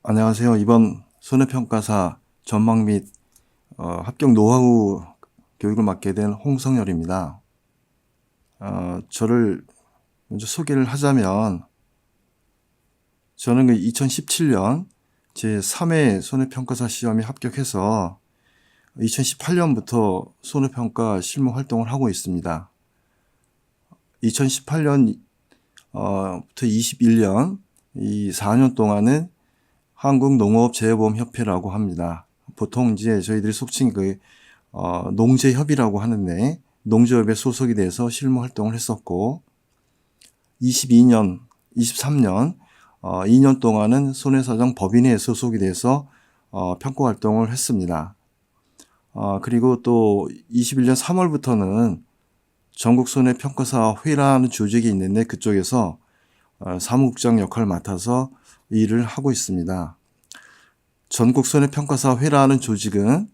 안녕하세요. 이번 손해평가사 전망 및 합격 노하우 교육을 맡게 된 홍성열입니다. 저를 먼저 소개를 하자면 저는 2017년 제3회 손해평가사 시험에 합격해서 2018년부터 손해평가 실무 활동을 하고 있습니다. 2018년부터 21년 이 4년 동안은 한국농업재해보험협회라고 합니다. 보통 이제 저희들이 속칭 농재협이라고 하는데 농재협에 소속이 돼서 실무 활동을 했었고 22년, 23년 2년 동안은 손해사정 법인회에 소속이 돼서 평가 활동을 했습니다. 그리고 또 21년 3월부터는 전국손해평가사회라는 조직이 있는데 그쪽에서 사무국장 역할을 맡아서 일을 하고 있습니다. 전국손해평가사회라는 조직은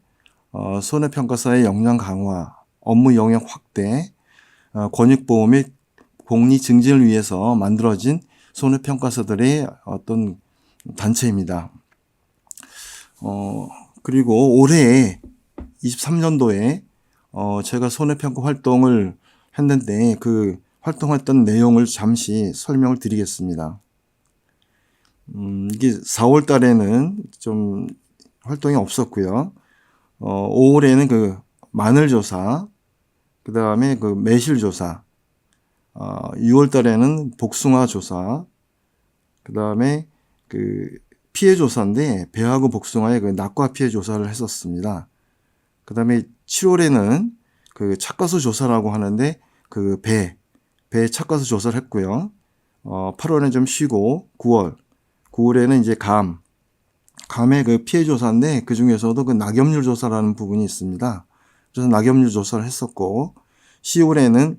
손해평가사의 역량 강화, 업무 영역 확대, 권익보호 및 복리 증진을 위해서 만들어진 손해평가사들의 어떤 단체입니다. 그리고 올해 23년도에 제가 손해평가 활동을 했는데 그 활동했던 내용을 잠시 설명을 드리겠습니다. 이게 4월 달에는 좀 활동이 없었고요. 5월에는 그 마늘 조사, 그 다음에 그 매실 조사, 6월 달에는 복숭아 조사, 그 다음에 그 피해 조사인데 배하고 복숭아의 그 낙과 피해 조사를 했었습니다. 그 다음에 7월에는 그 착과수 조사라고 하는데 그 배 착과수 조사를 했고요. 8월에는 좀 쉬고 9월에는 이제 감의 그 피해 조사인데 그 중에서도 그 낙엽률 조사라는 부분이 있습니다. 그래서 낙엽률 조사를 했었고 10월에는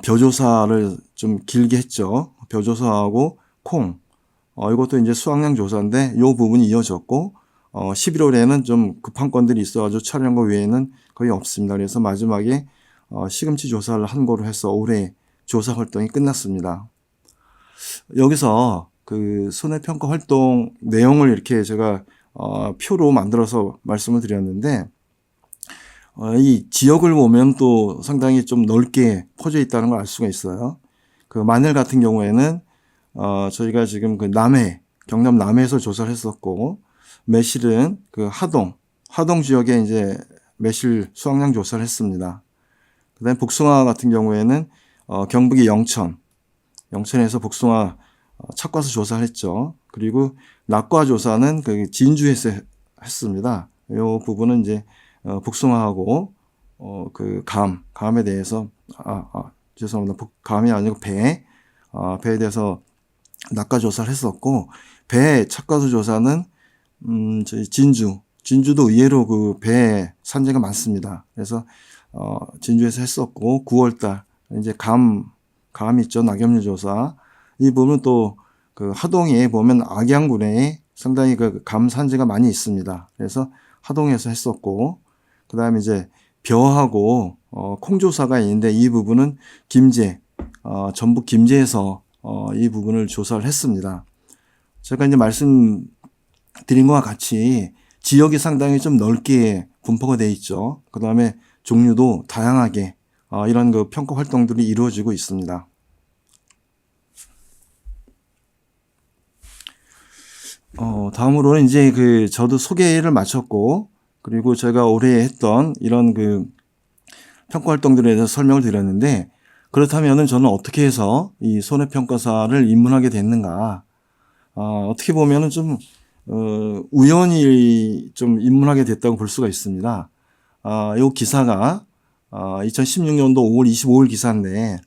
벼 조사를 좀 길게 했죠. 벼 조사하고 콩. 이것도 이제 수확량 조사인데 이 부분이 이어졌고 11월에는 좀 급한 건들이 있어가지고 촬영거 외에는 거의 없습니다. 그래서 마지막에 시금치 조사를 한 거로 해서 올해 조사 활동이 끝났습니다. 여기서 그 손해평가 활동 내용을 이렇게 제가 표로 만들어서 말씀을 드렸는데 이 지역을 보면 또 상당히 좀 넓게 퍼져 있다는 걸 알 수가 있어요. 그 마늘 같은 경우에는 저희가 지금 그 경남 남해에서 조사를 했었고 매실은 그 하동 지역에 이제 매실 수확량 조사를 했습니다. 그다음에 복숭아 같은 경우에는 경북의 영천에서 복숭아 착과수 조사를 했죠. 그리고 낙과 조사는 그 진주에서 했습니다. 이 부분은 이제 복숭아하고 그 감에 대해서 죄송합니다. 감이 아니고 배에 대해서 낙과 조사를 했었고 배 착과수 조사는 저희 진주도 의외로 그 배 산지가 많습니다. 그래서 진주에서 했었고 9월달 이제 감 있죠. 낙엽률 조사. 이 부분은 또 그 하동에 보면 악양군에 상당히 그 감 산지가 많이 있습니다. 그래서 하동에서 했었고 그 다음에 이제 벼하고 콩 조사가 있는데 이 부분은 전북 김제에서 이 부분을 조사를 했습니다. 제가 이제 말씀드린 것과 같이 지역이 상당히 좀 넓게 분포가 되어 있죠. 그 다음에 종류도 다양하게 이런 그 평가 활동들이 이루어지고 있습니다. 다음으로는 이제 그 저도 소개를 마쳤고 그리고 제가 올해 했던 이런 그 평가 활동들에 대해서 설명을 드렸는데 그렇다면은 저는 어떻게 해서 이 손해평가사를 입문하게 됐는가? 어떻게 보면은 좀 우연히 좀 입문하게 됐다고 볼 수가 있습니다. 이 기사가 2016년도 5월 25일 기사인데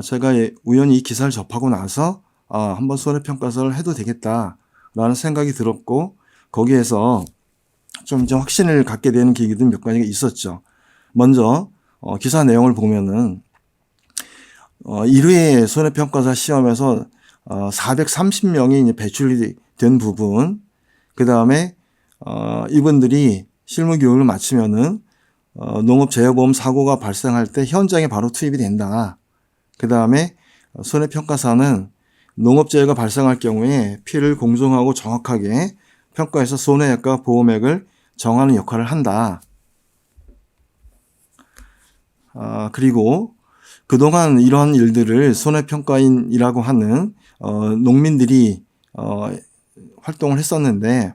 제가 우연히 이 기사를 접하고 나서 한번 손해평가사를 해도 되겠다라는 생각이 들었고 거기에서 좀 이제 확신을 갖게 되는 계기도 몇 가지가 있었죠. 먼저 기사 내용을 보면은 1회 손해평가사 시험에서 430명이 이제 배출이 된 부분, 그 다음에 이분들이 실무 교육을 마치면은 농업재해보험 사고가 발생할 때 현장에 바로 투입이 된다. 그 다음에 손해평가사는 농업재해가 발생할 경우에 피해를 공정하고 정확하게 평가해서 손해액과 보험액을 정하는 역할을 한다. 그리고 그동안 이러한 일들을 손해평가인이라고 하는 농민들이 활동을 했었는데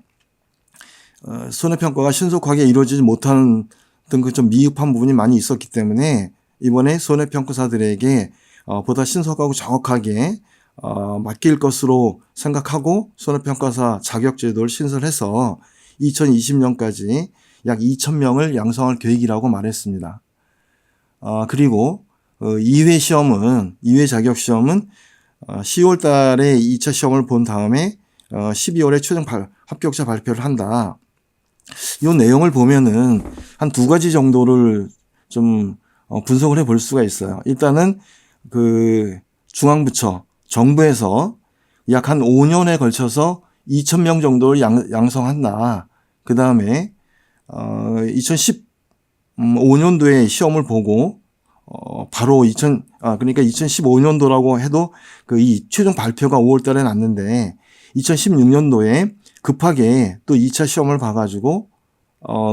손해평가가 신속하게 이루어지지 못하는 등 그 좀 미흡한 부분이 많이 있었기 때문에 이번에 손해평가사들에게 보다 신속하고 정확하게 맡길 것으로 생각하고 손해평가사 자격제도를 신설해서 2020년까지 약 2,000명을 양성할 계획이라고 말했습니다. 그리고 2회 자격시험은 10월 달에 2차 시험을 본 다음에 12월에 최종 합격자 발표를 한다. 이 내용을 보면은 한 두 가지 정도를 좀 분석을 해볼 수가 있어요. 일단은 그 중앙부처, 정부에서 약 한 5년에 걸쳐서 2,000명 정도를 양성한다. 그 다음에 2015년도에 시험을 보고 바로 그러니까 2015년도라고 해도 그 이 최종 발표가 5월 달에 났는데 2016년도에 급하게 또 2차 시험을 봐가지고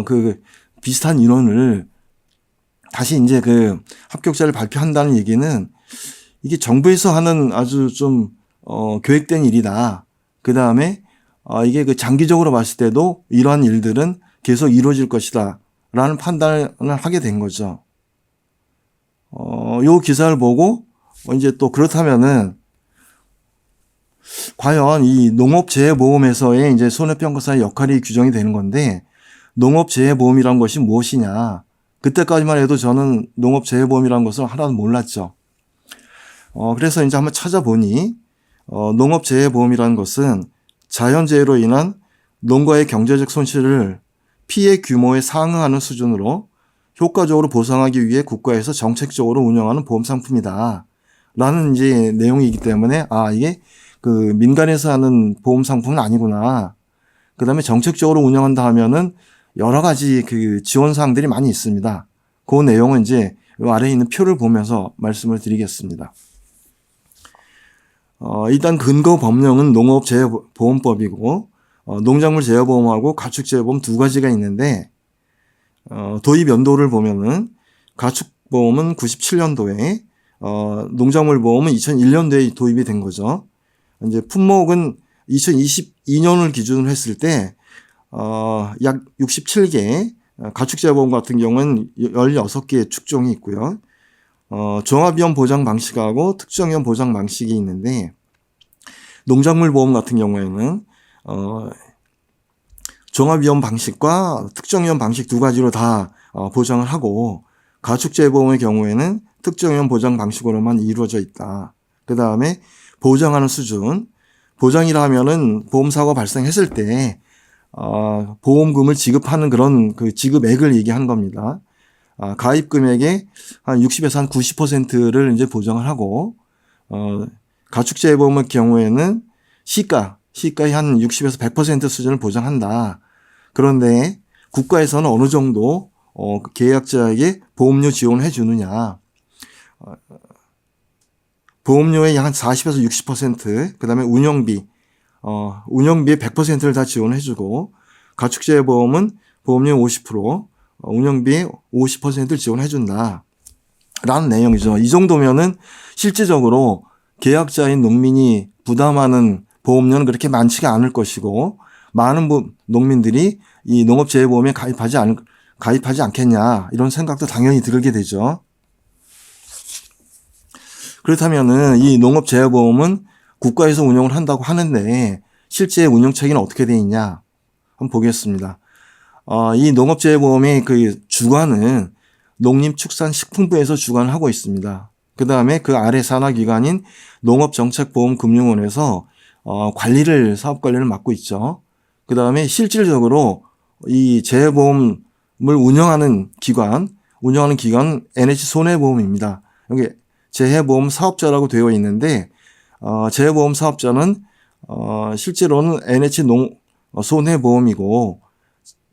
그 비슷한 인원을 다시 이제 그 합격자를 발표한다는 얘기는 이게 정부에서 하는 아주 좀 계획된 일이다. 그 다음에 이게 그 장기적으로 봤을 때도 이러한 일들은 계속 이루어질 것이다. 라는 판단을 하게 된 거죠. 요 기사를 보고 이제 또 그렇다면은 과연 이 농업재해보험에서의 이제 손해평가사의 역할이 규정이 되는 건데 농업재해보험이란 것이 무엇이냐. 그때까지만 해도 저는 농업재해보험이란 것을 하나도 몰랐죠. 그래서 이제 한번 찾아보니 농업재해보험이라는 것은 자연재해로 인한 농가의 경제적 손실을 피해 규모에 상응하는 수준으로 효과적으로 보상하기 위해 국가에서 정책적으로 운영하는 보험 상품이다. 라는 이제 내용이기 때문에 이게 그 민간에서 하는 보험 상품은 아니구나. 그 다음에 정책적으로 운영한다 하면은 여러 가지 그 지원 사항들이 많이 있습니다. 그 내용은 이제 이 아래에 있는 표를 보면서 말씀을 드리겠습니다. 일단 근거 법령은 농업재해보험법이고 농작물 재해보험하고 가축재해보험 두 가지가 있는데 도입 연도를 보면은 가축보험은 97년도에 농작물 보험은 2001년도에 도입이 된 거죠. 이제 품목은 2022년을 기준으로 했을 때 약 67개, 가축재해보험 같은 경우는 16개의 축종이 있고요. 종합위험 보장 방식하고 특정위험 보장 방식이 있는데 농작물 보험 같은 경우에는 종합위험 방식과 특정위험 방식 두 가지로 다 보장을 하고 가축재해보험의 경우에는 특정위험 보장 방식으로만 이루어져 있다. 그 다음에 보장하는 수준, 보장이라 하면은 보험사고가 발생했을 때 보험금을 지급하는 그런 그 지급액을 얘기하는 겁니다. 가입 금액의 한 60에서 한 90%를 이제 보장을 하고 가축재해보험의 경우에는 시가의 한 60에서 100% 수준을 보장한다. 그런데 국가에서는 어느 정도 계약자에게 보험료 지원을 해주느냐. 보험료의 한 40에서 60%, 그 다음에 운영비의 100%를 다 지원해주고, 가축재해보험은 보험료 50%, 운영비의 50%를 지원해준다. 라는 내용이죠. 이 정도면은 실질적으로 계약자인 농민이 부담하는 보험료는 그렇게 많지가 않을 것이고, 많은 농민들이 이 농업재해보험에 가입하지 않겠냐, 이런 생각도 당연히 들게 되죠. 그렇다면은 이 농업재해보험은 국가에서 운영을 한다고 하는데 실제 운영 체계는 어떻게 되어 있냐 한번 보겠습니다. 이 농업재해보험의 그 주관은 농림축산식품부에서 주관을 하고 있습니다. 그 다음에 그 아래 산하기관인 농업정책보험금융원에서 사업 관리를 맡고 있죠. 그 다음에 실질적으로 이 재해보험을 운영하는 기관은 NH손해보험입니다. 여기 재해보험 사업자라고 되어 있는데 재해보험 사업자는 실제로는 NH손해보험이고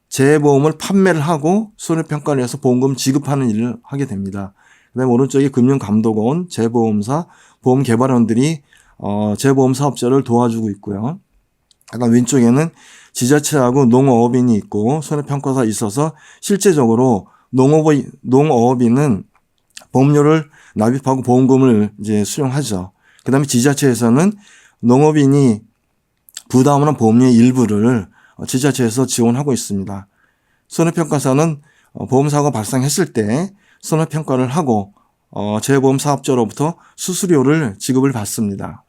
재해보험을 판매를 하고 손해평가를 해서 보험금 지급하는 일을 하게 됩니다. 그다음에 오른쪽에 금융감독원, 재보험사, 보험개발원들이 재보험 사업자를 도와주고 있고요. 그다음 왼쪽에는 지자체하고 농어업인이 있고 손해평가사가 있어서 실제적으로 농어업인은 보험료를 납입하고 보험금을 이제 수령하죠. 그다음에 지자체에서는 농업인이 부담하는 보험료의 일부를 지자체에서 지원하고 있습니다. 손해평가사는 보험사고가 발생했을 때 손해평가를 하고 재보험 사업자로부터 수수료를 지급을 받습니다.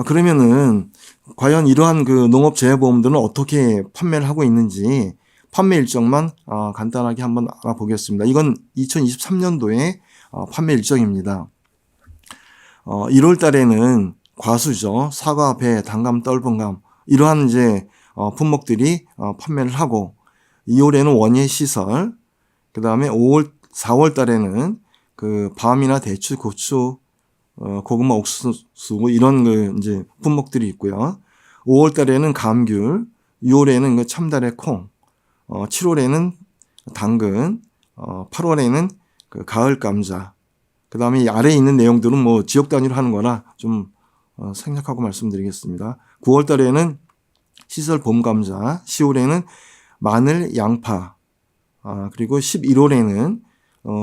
그러면은 과연 이러한 그 농업재해보험들은 어떻게 판매를 하고 있는지 판매 일정만 간단하게 한번 알아보겠습니다. 이건 2023년도의 판매 일정입니다. 1월 달에는 과수죠. 사과, 배, 단감, 떫은감 이러한 이제 품목들이 판매를 하고 2월에는 원예 시설, 그 다음에 4월 달에는 그 밤이나 대추, 고추, 고구마, 옥수수 이런 그 이제 품목들이 있고요. 5월 달에는 감귤, 6월에는 그 참다래 콩, 7월에는 당근, 8월에는 그 가을 감자. 그 다음에 아래에 있는 내용들은 뭐 지역 단위로 하는 거라 좀 생략하고 말씀드리겠습니다. 9월 달에는 시설 봄 감자, 10월에는 마늘, 양파, 그리고 11월에는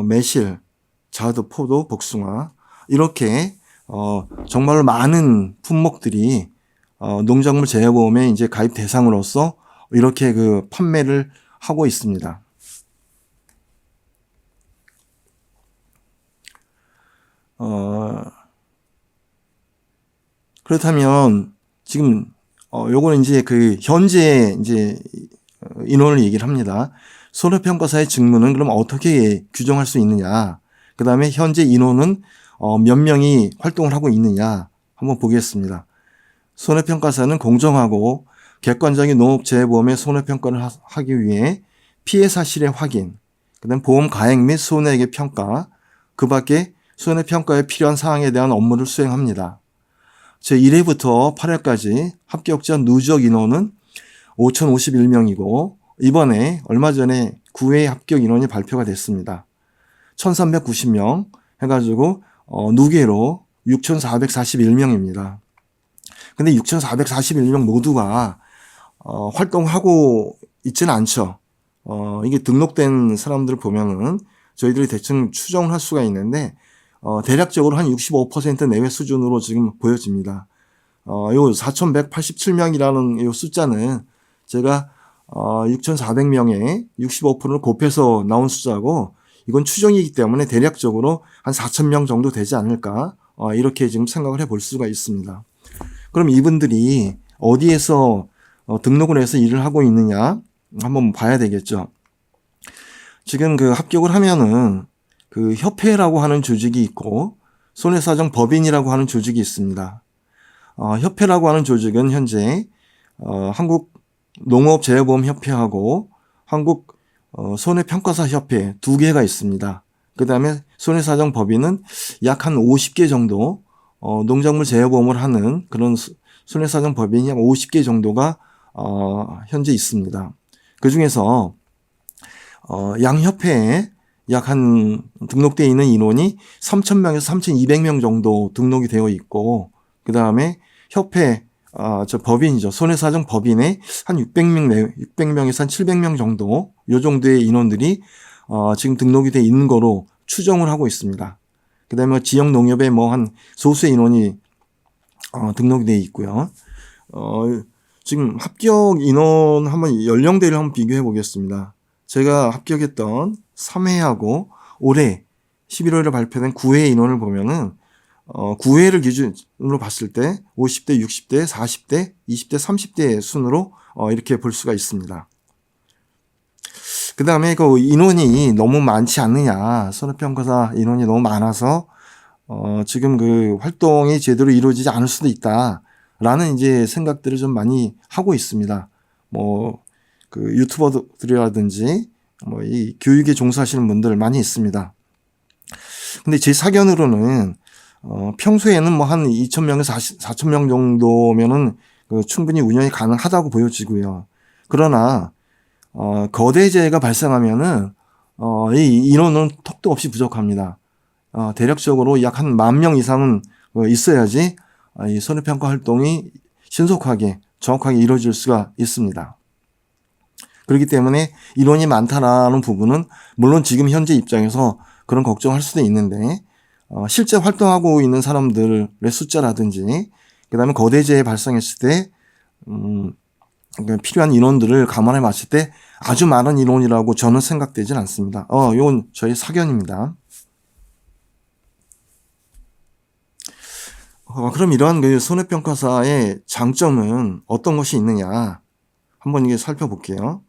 매실, 자두, 포도, 복숭아 이렇게 정말 많은 품목들이 농작물 재해보험에 이제 가입 대상으로서 이렇게 그 판매를 하고 있습니다. 그렇다면 지금 요거는 이제 그 현재 이제 인원을 얘기를 합니다. 손해평가사의 직무는 그럼 어떻게 규정할 수 있느냐? 그 다음에 현재 인원은 몇 명이 활동을 하고 있느냐? 한번 보겠습니다. 손해평가사는 공정하고 객관적인 농업재해보험의 손해평가를 하기 위해 피해 사실의 확인, 그 다음 보험 가액 및 손해액의 평가, 그 밖에 손해평가에 필요한 사항에 대한 업무를 수행합니다. 제1회부터 8회까지 합격자 누적 인원은 5,051명이고 이번에 얼마 전에 9회 합격 인원이 발표가 됐습니다. 1,390명 해가지고 누계로 6,441명입니다. 근데 6,441명 모두가 활동하고 있지는 않죠. 이게 등록된 사람들을 보면은 저희들이 대충 추정을 할 수가 있는데 대략적으로 한 65% 내외 수준으로 지금 보여집니다. 요 4,187명이라는 요 숫자는 제가 6,400명에 65%를 곱해서 나온 숫자고 이건 추정이기 때문에 대략적으로 한 4,000명 정도 되지 않을까 이렇게 지금 생각을 해볼 수가 있습니다. 그럼 이분들이 어디에서 등록을 해서 일을 하고 있느냐 한번 봐야 되겠죠. 지금 그 합격을 하면은 그 협회라고 하는 조직이 있고 손해사정 법인이라고 하는 조직이 있습니다. 협회라고 하는 조직은 현재 한국 농업재해보험협회하고 한국 손해평가사협회 두 개가 있습니다. 그 다음에 손해사정 법인은 약 한 50개 정도 농작물 재해보험을 하는 그런 손해사정 법인이 약 50개 정도가 현재 있습니다. 그 중에서 양협회에 약 한 등록되어 있는 인원이 3,000명에서 3,200명 정도 등록이 되어 있고 그 다음에 협회 법인이죠. 손해사정 법인에 한 600명에서 한 700명 정도 요 정도의 인원들이 지금 등록이 되어 있는 거로 추정을 하고 있습니다. 그 다음에 지역 농협에 뭐 한 소수의 인원이 등록이 되어 있고요. 지금 합격 인원 한번 연령대를 한번 비교해 보겠습니다. 제가 합격했던 3회하고 올해 11월에 발표된 9회 인원을 보면은 9회를 기준으로 봤을 때 50대, 60대, 40대, 20대, 30대 순으로 이렇게 볼 수가 있습니다. 그 다음에 그 인원이 너무 많지 않느냐, 손해평가사 인원이 너무 많아서 지금 그 활동이 제대로 이루어지지 않을 수도 있다라는 이제 생각들을 좀 많이 하고 있습니다. 뭐 그 유튜버들이라든지 뭐 이 교육에 종사하시는 분들 많이 있습니다. 근데 제 사견으로는 평소에는 뭐 한 2,000명에서 4,000명 정도면은 충분히 운영이 가능하다고 보여지고요. 그러나 거대 재해가 발생하면은 이 인원은 턱도 없이 부족합니다. 대략적으로 약 한 10,000명 이상은 있어야지 이 손해평가 활동이 신속하게 정확하게 이루어질 수가 있습니다. 그렇기 때문에 인원이 많다라는 부분은 물론 지금 현재 입장에서 그런 걱정할 수도 있는데 실제 활동하고 있는 사람들의 숫자라든지 그다음에 거대 재해 발생했을 때 필요한 인원들을 감안해 봤을 때 아주 많은 인원이라고 저는 생각되진 않습니다. 이건 저희 사견입니다. 그럼 이러한 그 손해평가사의 장점은 어떤 것이 있느냐 한번 이게 살펴볼게요.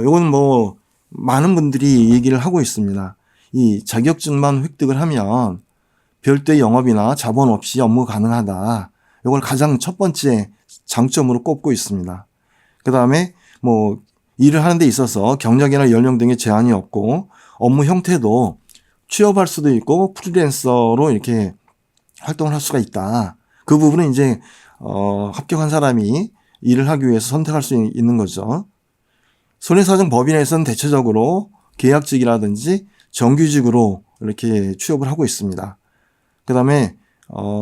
이건 뭐 많은 분들이 얘기를 하고 있습니다. 이 자격증만 획득을 하면 별도의 영업이나 자본 없이 업무 가능하다. 이걸 가장 첫 번째 장점으로 꼽고 있습니다. 그 다음에 뭐 일을 하는 데 있어서 경력이나 연령 등의 제한이 없고 업무 형태도 취업할 수도 있고 프리랜서로 이렇게 활동을 할 수가 있다. 그 부분은 이제 합격한 사람이 일을 하기 위해서 선택할 수 있는 거죠. 손해사정 법인에서는 대체적으로 계약직이라든지 정규직으로 이렇게 취업을 하고 있습니다. 그 다음에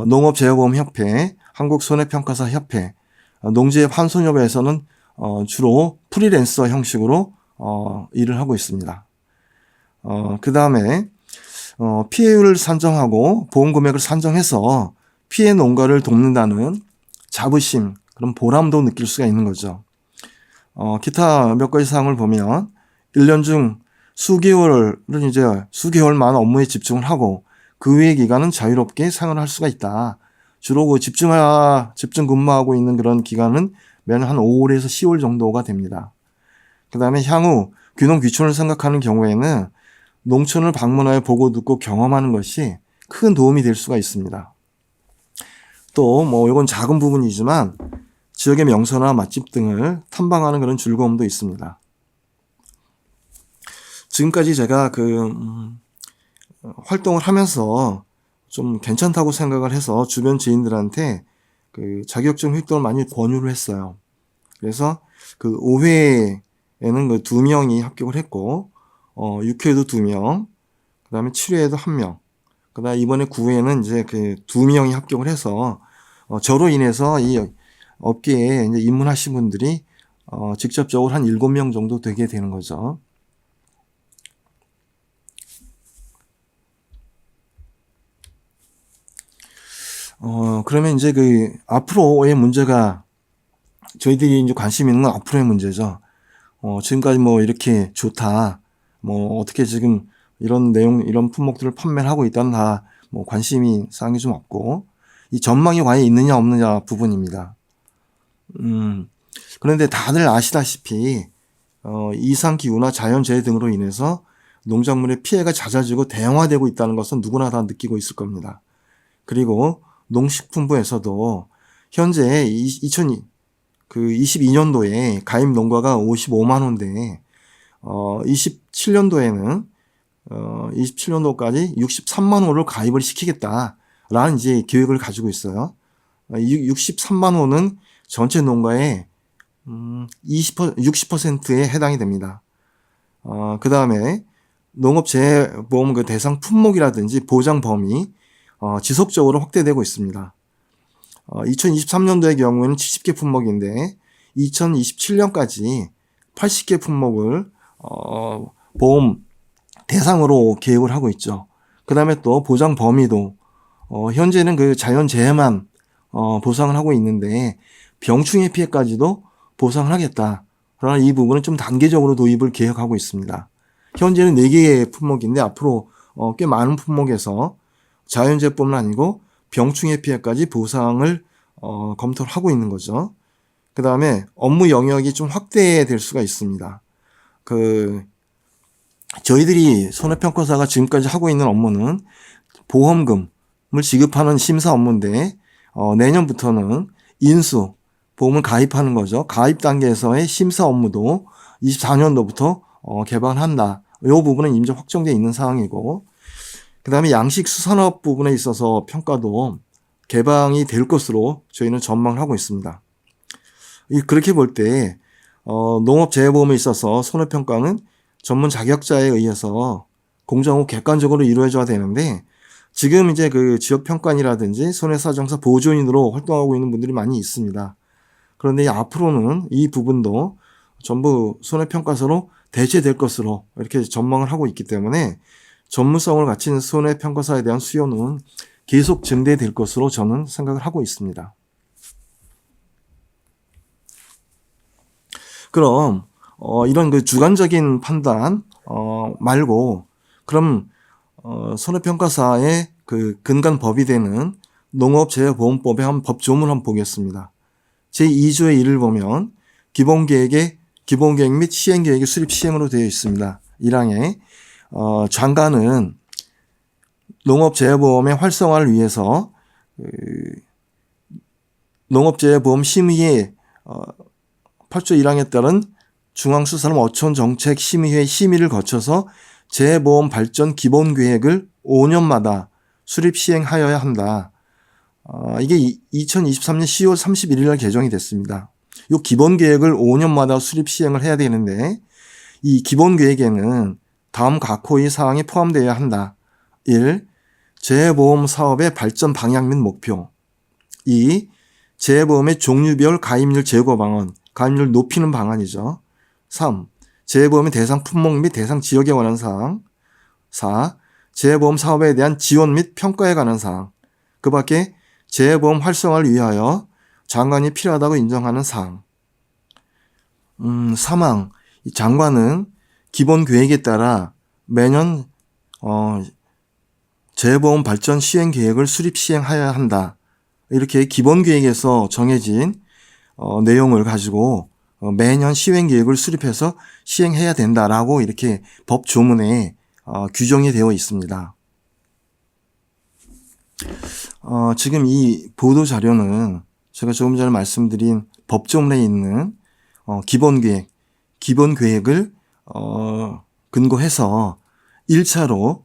농업재해보험협회, 한국손해평가사협회, 농지협한손협회에서는 주로 프리랜서 형식으로 일을 하고 있습니다. 그 다음에 피해율을 산정하고 보험금액을 산정해서 피해 농가를 돕는다는 자부심, 그런 보람도 느낄 수가 있는 거죠. 기타 몇 가지 사항을 보면 1년 중 수개월만 업무에 집중을 하고 그 외의 기간은 자유롭게 생활을 할 수가 있다. 주로 그 집중 근무하고 있는 그런 기간은 매년 한 5월에서 10월 정도가 됩니다. 그 다음에 향후 귀농 귀촌을 생각하는 경우에는 농촌을 방문하여 보고 듣고 경험하는 것이 큰 도움이 될 수가 있습니다. 또 뭐 이건 작은 부분이지만 지역의 명소나 맛집 등을 탐방하는 그런 즐거움도 있습니다. 지금까지 제가 활동을 하면서 좀 괜찮다고 생각을 해서 주변 지인들한테 그 자격증 획득을 많이 권유를 했어요. 그래서 그 5회에는 그 2명이 합격을 했고 6회에도 2명, 그 다음에 7회에도 1명, 그 다음에 이번에 9회에는 이제 그 2명이 합격을 해서 저로 인해서 이 업계에 이제 입문하신 분들이 직접적으로 한 7명 정도 되게 되는 거죠. 그러면 이제 그 앞으로의 문제가 저희들이 이제 관심 있는 건 앞으로의 문제죠. 지금까지 뭐 이렇게 좋다, 뭐 어떻게 지금 이런 내용, 이런 품목들을 판매를 하고 있다는 다 뭐 관심이 사항이 좀 없고 이 전망이 과연 있느냐 없느냐 부분입니다. 그런데 다들 아시다시피 이상기후나 자연재해 등으로 인해서 농작물의 피해가 잦아지고 대형화되고 있다는 것은 누구나 다 느끼고 있을 겁니다. 그리고 농식품부에서도 현재 2022년도에 가입 농가가 55만 호인데 27년도까지 63만 호를 가입을 시키겠다라는 이제 계획을 가지고 있어요. 63만 호는 전체 농가의 60%에 해당이 됩니다. 그 다음에 농업재해보험 그 대상 품목이라든지 보장 범위 지속적으로 확대되고 있습니다. 2023년도의 경우에는 70개 품목인데 2027년까지 80개 품목을 보험 대상으로 계획을 하고 있죠. 그 다음에 또 보장 범위도 현재는 그 자연재해만 보상을 하고 있는데 병충해 피해까지도 보상을 하겠다. 그러나 이 부분은 좀 단계적으로 도입을 계획하고 있습니다. 현재는 4개의 품목인데 앞으로 꽤 많은 품목에서 자연재해뿐만 아니고 병충해 피해까지 보상을 검토를 하고 있는 거죠. 그 다음에 업무 영역이 좀 확대될 수가 있습니다. 저희들이 손해평가사가 지금까지 하고 있는 업무는 보험금을 지급하는 심사 업무인데 내년부터는 인수, 보험을 가입하는 거죠. 가입 단계에서의 심사 업무도 24년도부터 개방한다. 이 부분은 이미 확정되어 있는 상황이고 그 다음에 양식수산업 부분에 있어서 평가도 개방이 될 것으로 저희는 전망을 하고 있습니다. 그렇게 볼 때 농업재해보험에 있어서 손해평가는 전문 자격자에 의해서 공정하고 객관적으로 이루어져야 되는데, 지금 이제 그 지역평가인이라든지 손해사정사 보조인으로 활동하고 있는 분들이 많이 있습니다. 그런데 앞으로는 이 부분도 전부 손해평가서로 대체될 것으로 이렇게 전망을 하고 있기 때문에 전문성을 갖춘 손해평가사에 대한 수요는 계속 증대될 것으로 저는 생각을 하고 있습니다. 그럼 이런 그 주관적인 판단 말고, 그럼 손해평가사의 그 근간 법이 되는 농업재해보험법의 한 법조문을 한번 보겠습니다. 제2조의 1을 보면 기본계획 및 시행계획의 수립 시행으로 되어 있습니다. 1항에 장관은 농업재해보험의 활성화를 위해서 농업재해보험 심의회 8조 1항에 따른 중앙수산업 어촌정책심의회 심의를 거쳐서 재해보험 발전 기본계획을 5년마다 수립 시행하여야 한다. 이게 2023년 10월 31일 날 개정이 됐습니다. 이 기본계획을 5년마다 수립 시행을 해야 되는데, 이 기본계획에는 다음 각호의 사항이 포함되어야 한다. 1. 재해보험 사업의 발전 방향 및 목표. 2. 재해보험의 종류별 가입률 제고 방안, 가입률 높이는 방안이죠. 3. 재해보험의 대상 품목 및 대상 지역에 관한 사항. 4. 재해보험 사업에 대한 지원 및 평가에 관한 사항. 그 밖에 재해보험 활성화를 위하여 장관이 필요하다고 인정하는 사항. 3항. 장관은 기본 계획에 따라 매년 재해보험 발전 시행 계획을 수립 시행하여야 한다. 이렇게 기본 계획에서 정해진 내용을 가지고 매년 시행 계획을 수립해서 시행해야 된다라고 이렇게 법 조문에 규정이 되어 있습니다. 지금 이 보도 자료는 제가 조금 전에 말씀드린 법조문에 있는 기본 계획을 근거해서 1차로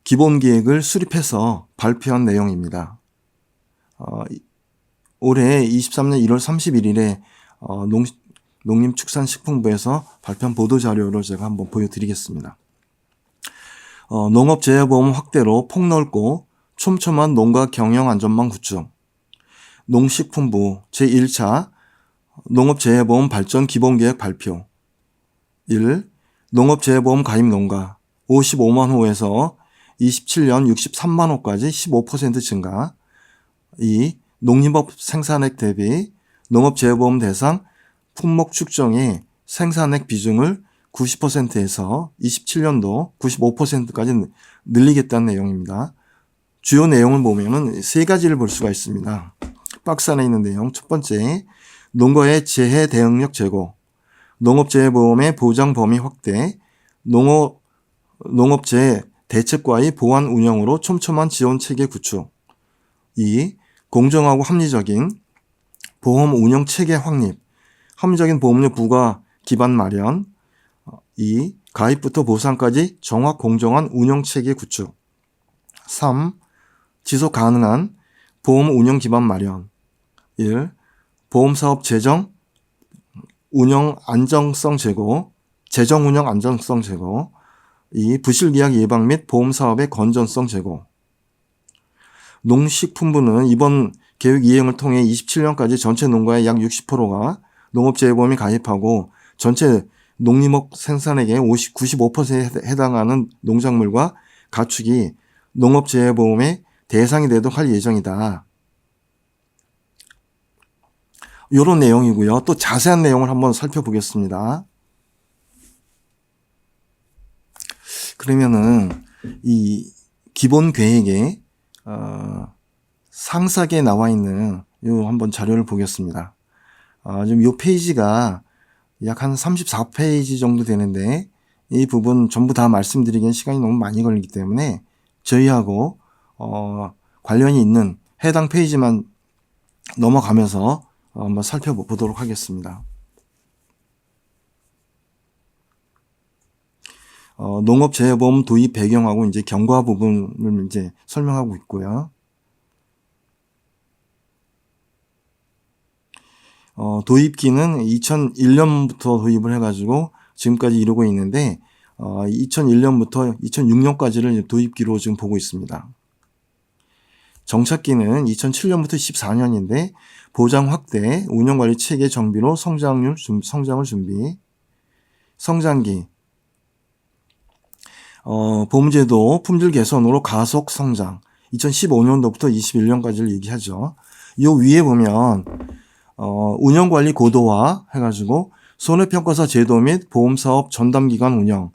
기본 계획을 수립해서 발표한 내용입니다. 올해 23년 1월 31일에 농림축산식품부에서 발표한 보도자료를 제가 한번 보여드리겠습니다. 농업재해보험 확대로 폭넓고 촘촘한 농가 경영안전망 구축. 농식품부 제1차 농업재해보험 발전 기본계획 발표. 1. 농업재해보험 가입 농가 55만 호에서 27년 63만 호까지 15% 증가. 2. 농림업 생산액 대비 농업재해보험 대상 품목 축정의 생산액 비중을 90%에서 27년도 95%까지 늘리겠다는 내용입니다. 주요 내용을 보면은 세 가지를 볼 수가 있습니다. 박스 안에 있는 내용. 첫 번째, 농가의 재해 대응력 제고, 농업재해보험의 보장 범위 확대, 농업재해 대책과의 보완 운영으로 촘촘한 지원 체계 구축. 2. 공정하고 합리적인 보험 운영 체계 확립, 합리적인 보험료 부과 기반 마련. 2. 가입부터 보상까지 정확 공정한 운영 체계 구축. 3. 지속 가능한 보험 운영 기반 마련. 1. 보험사업 재정 운영 안정성 제고, 재정 운영 안정성 제고. 2. 부실계약 예방 및 보험사업의 건전성 제고. 농식품부는 이번 계획 이행을 통해 27년까지 전체 농가의 약 60%가 농업재해보험에 가입하고 전체 농림업 생산액의 95%에 해당하는 농작물과 가축이 농업재해보험의 대상이 되도록 할 예정이다. 이런 내용이고요. 또 자세한 내용을 한번 살펴보겠습니다. 그러면은 이 기본 계획에 상세하게 나와 있는 요 한번 자료를 보겠습니다. 지금 요 페이지가 약 한 34페이지 정도 되는데 이 부분 전부 다 말씀드리기엔 시간이 너무 많이 걸리기 때문에 저희하고 관련이 있는 해당 페이지만 넘어가면서 한번 살펴보도록 하겠습니다. 농업재해보험 도입 배경하고 이제 경과 부분을 이제 설명하고 있고요. 도입기는 2001년부터 도입을 해가지고 지금까지 이루고 있는데 2001년부터 2006년까지를 도입기로 지금 보고 있습니다. 정착기는 2007년부터 14년인데 보장 확대, 운영관리 체계 정비로 성장을 준비, 성장기, 보험제도 품질 개선으로 가속 성장, 2015년도부터 21년까지를 얘기하죠. 이 위에 보면 운영관리 고도화 해가지고 손해평가사 제도 및 보험사업 전담기관 운영,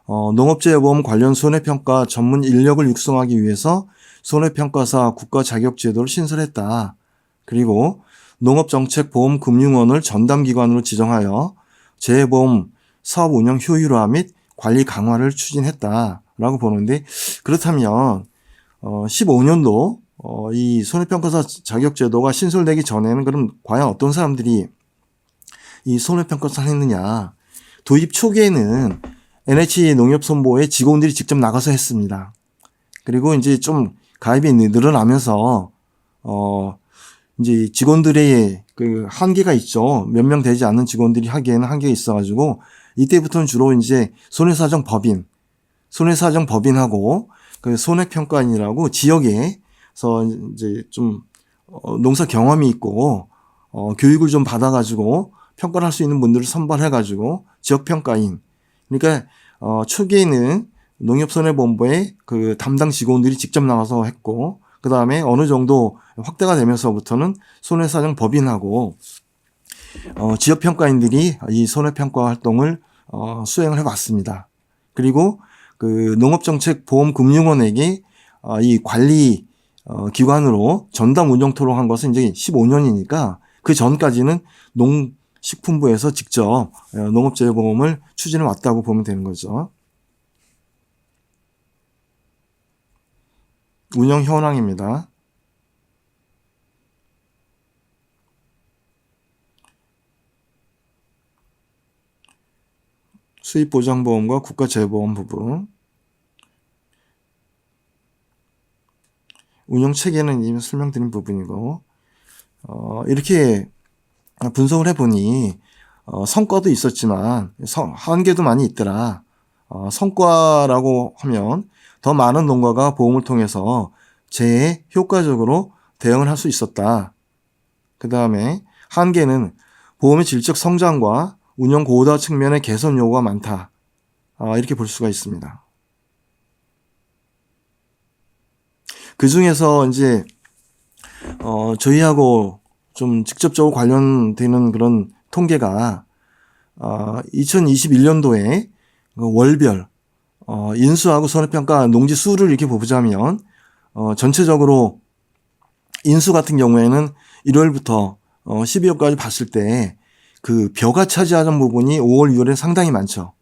농업재해보험 관련 손해평가 전문 인력을 육성하기 위해서 손해평가사 국가 자격제도를 신설했다. 그리고 농업정책보험금융원을 전담기관으로 지정하여 재해보험 사업 운영 효율화 및 관리 강화를 추진했다라고 보는데, 그렇다면 15년도 이 손해평가사 자격제도가 신설되기 전에는 그럼 과연 어떤 사람들이 이 손해평가사를 했느냐? 도입 초기에는 NH 농협선보의 직원들이 직접 나가서 했습니다. 그리고 이제 좀 가입이 늘어나면서 이제 직원들의 그 한계가 있죠. 몇 명 되지 않는 직원들이 하기에는 한계가 있어가지고 이때부터는 주로 이제 손해사정법인하고 그 손해평가인이라고 지역에서 이제 좀 농사 경험이 있고 교육을 좀 받아가지고 평가를 할 수 있는 분들을 선발해가지고 지역평가인, 그러니까 초기에는 농협손해본부의 그 담당 직원들이 직접 나가서 했고, 그 다음에 어느 정도 확대가 되면서부터는 손해사정법인하고 지역평가인들이 이 손해평가 활동을 수행을 해왔습니다. 그리고 그 농업정책보험금융원에게 이 관리 기관으로 전담 운영토록 한 것은 이제 15년이니까 그 전까지는 농식품부에서 직접 농업재해보험을 추진해 왔다고 보면 되는 거죠. 운영 현황입니다. 수입보장보험과 국가재해보험 부분. 운영체계는 이미 설명드린 부분이고, 이렇게 분석을 해보니 성과도 있었지만 한계도 많이 있더라. 성과라고 하면 더 많은 농가가 보험을 통해서 재해에 효과적으로 대응을 할 수 있었다. 그 다음에 한계는 보험의 질적 성장과 운영 고도화 측면의 개선 요구가 많다. 이렇게 볼 수가 있습니다. 그 중에서 이제 저희하고 좀 직접적으로 관련되는 그런 통계가 2021년도에 월별 인수하고 손해평가 농지 수를 이렇게 보자면 전체적으로 인수 같은 경우에는 1월부터 12월까지 봤을 때 그 벼가 차지하는 부분이 5월, 6월에 상당히 많죠.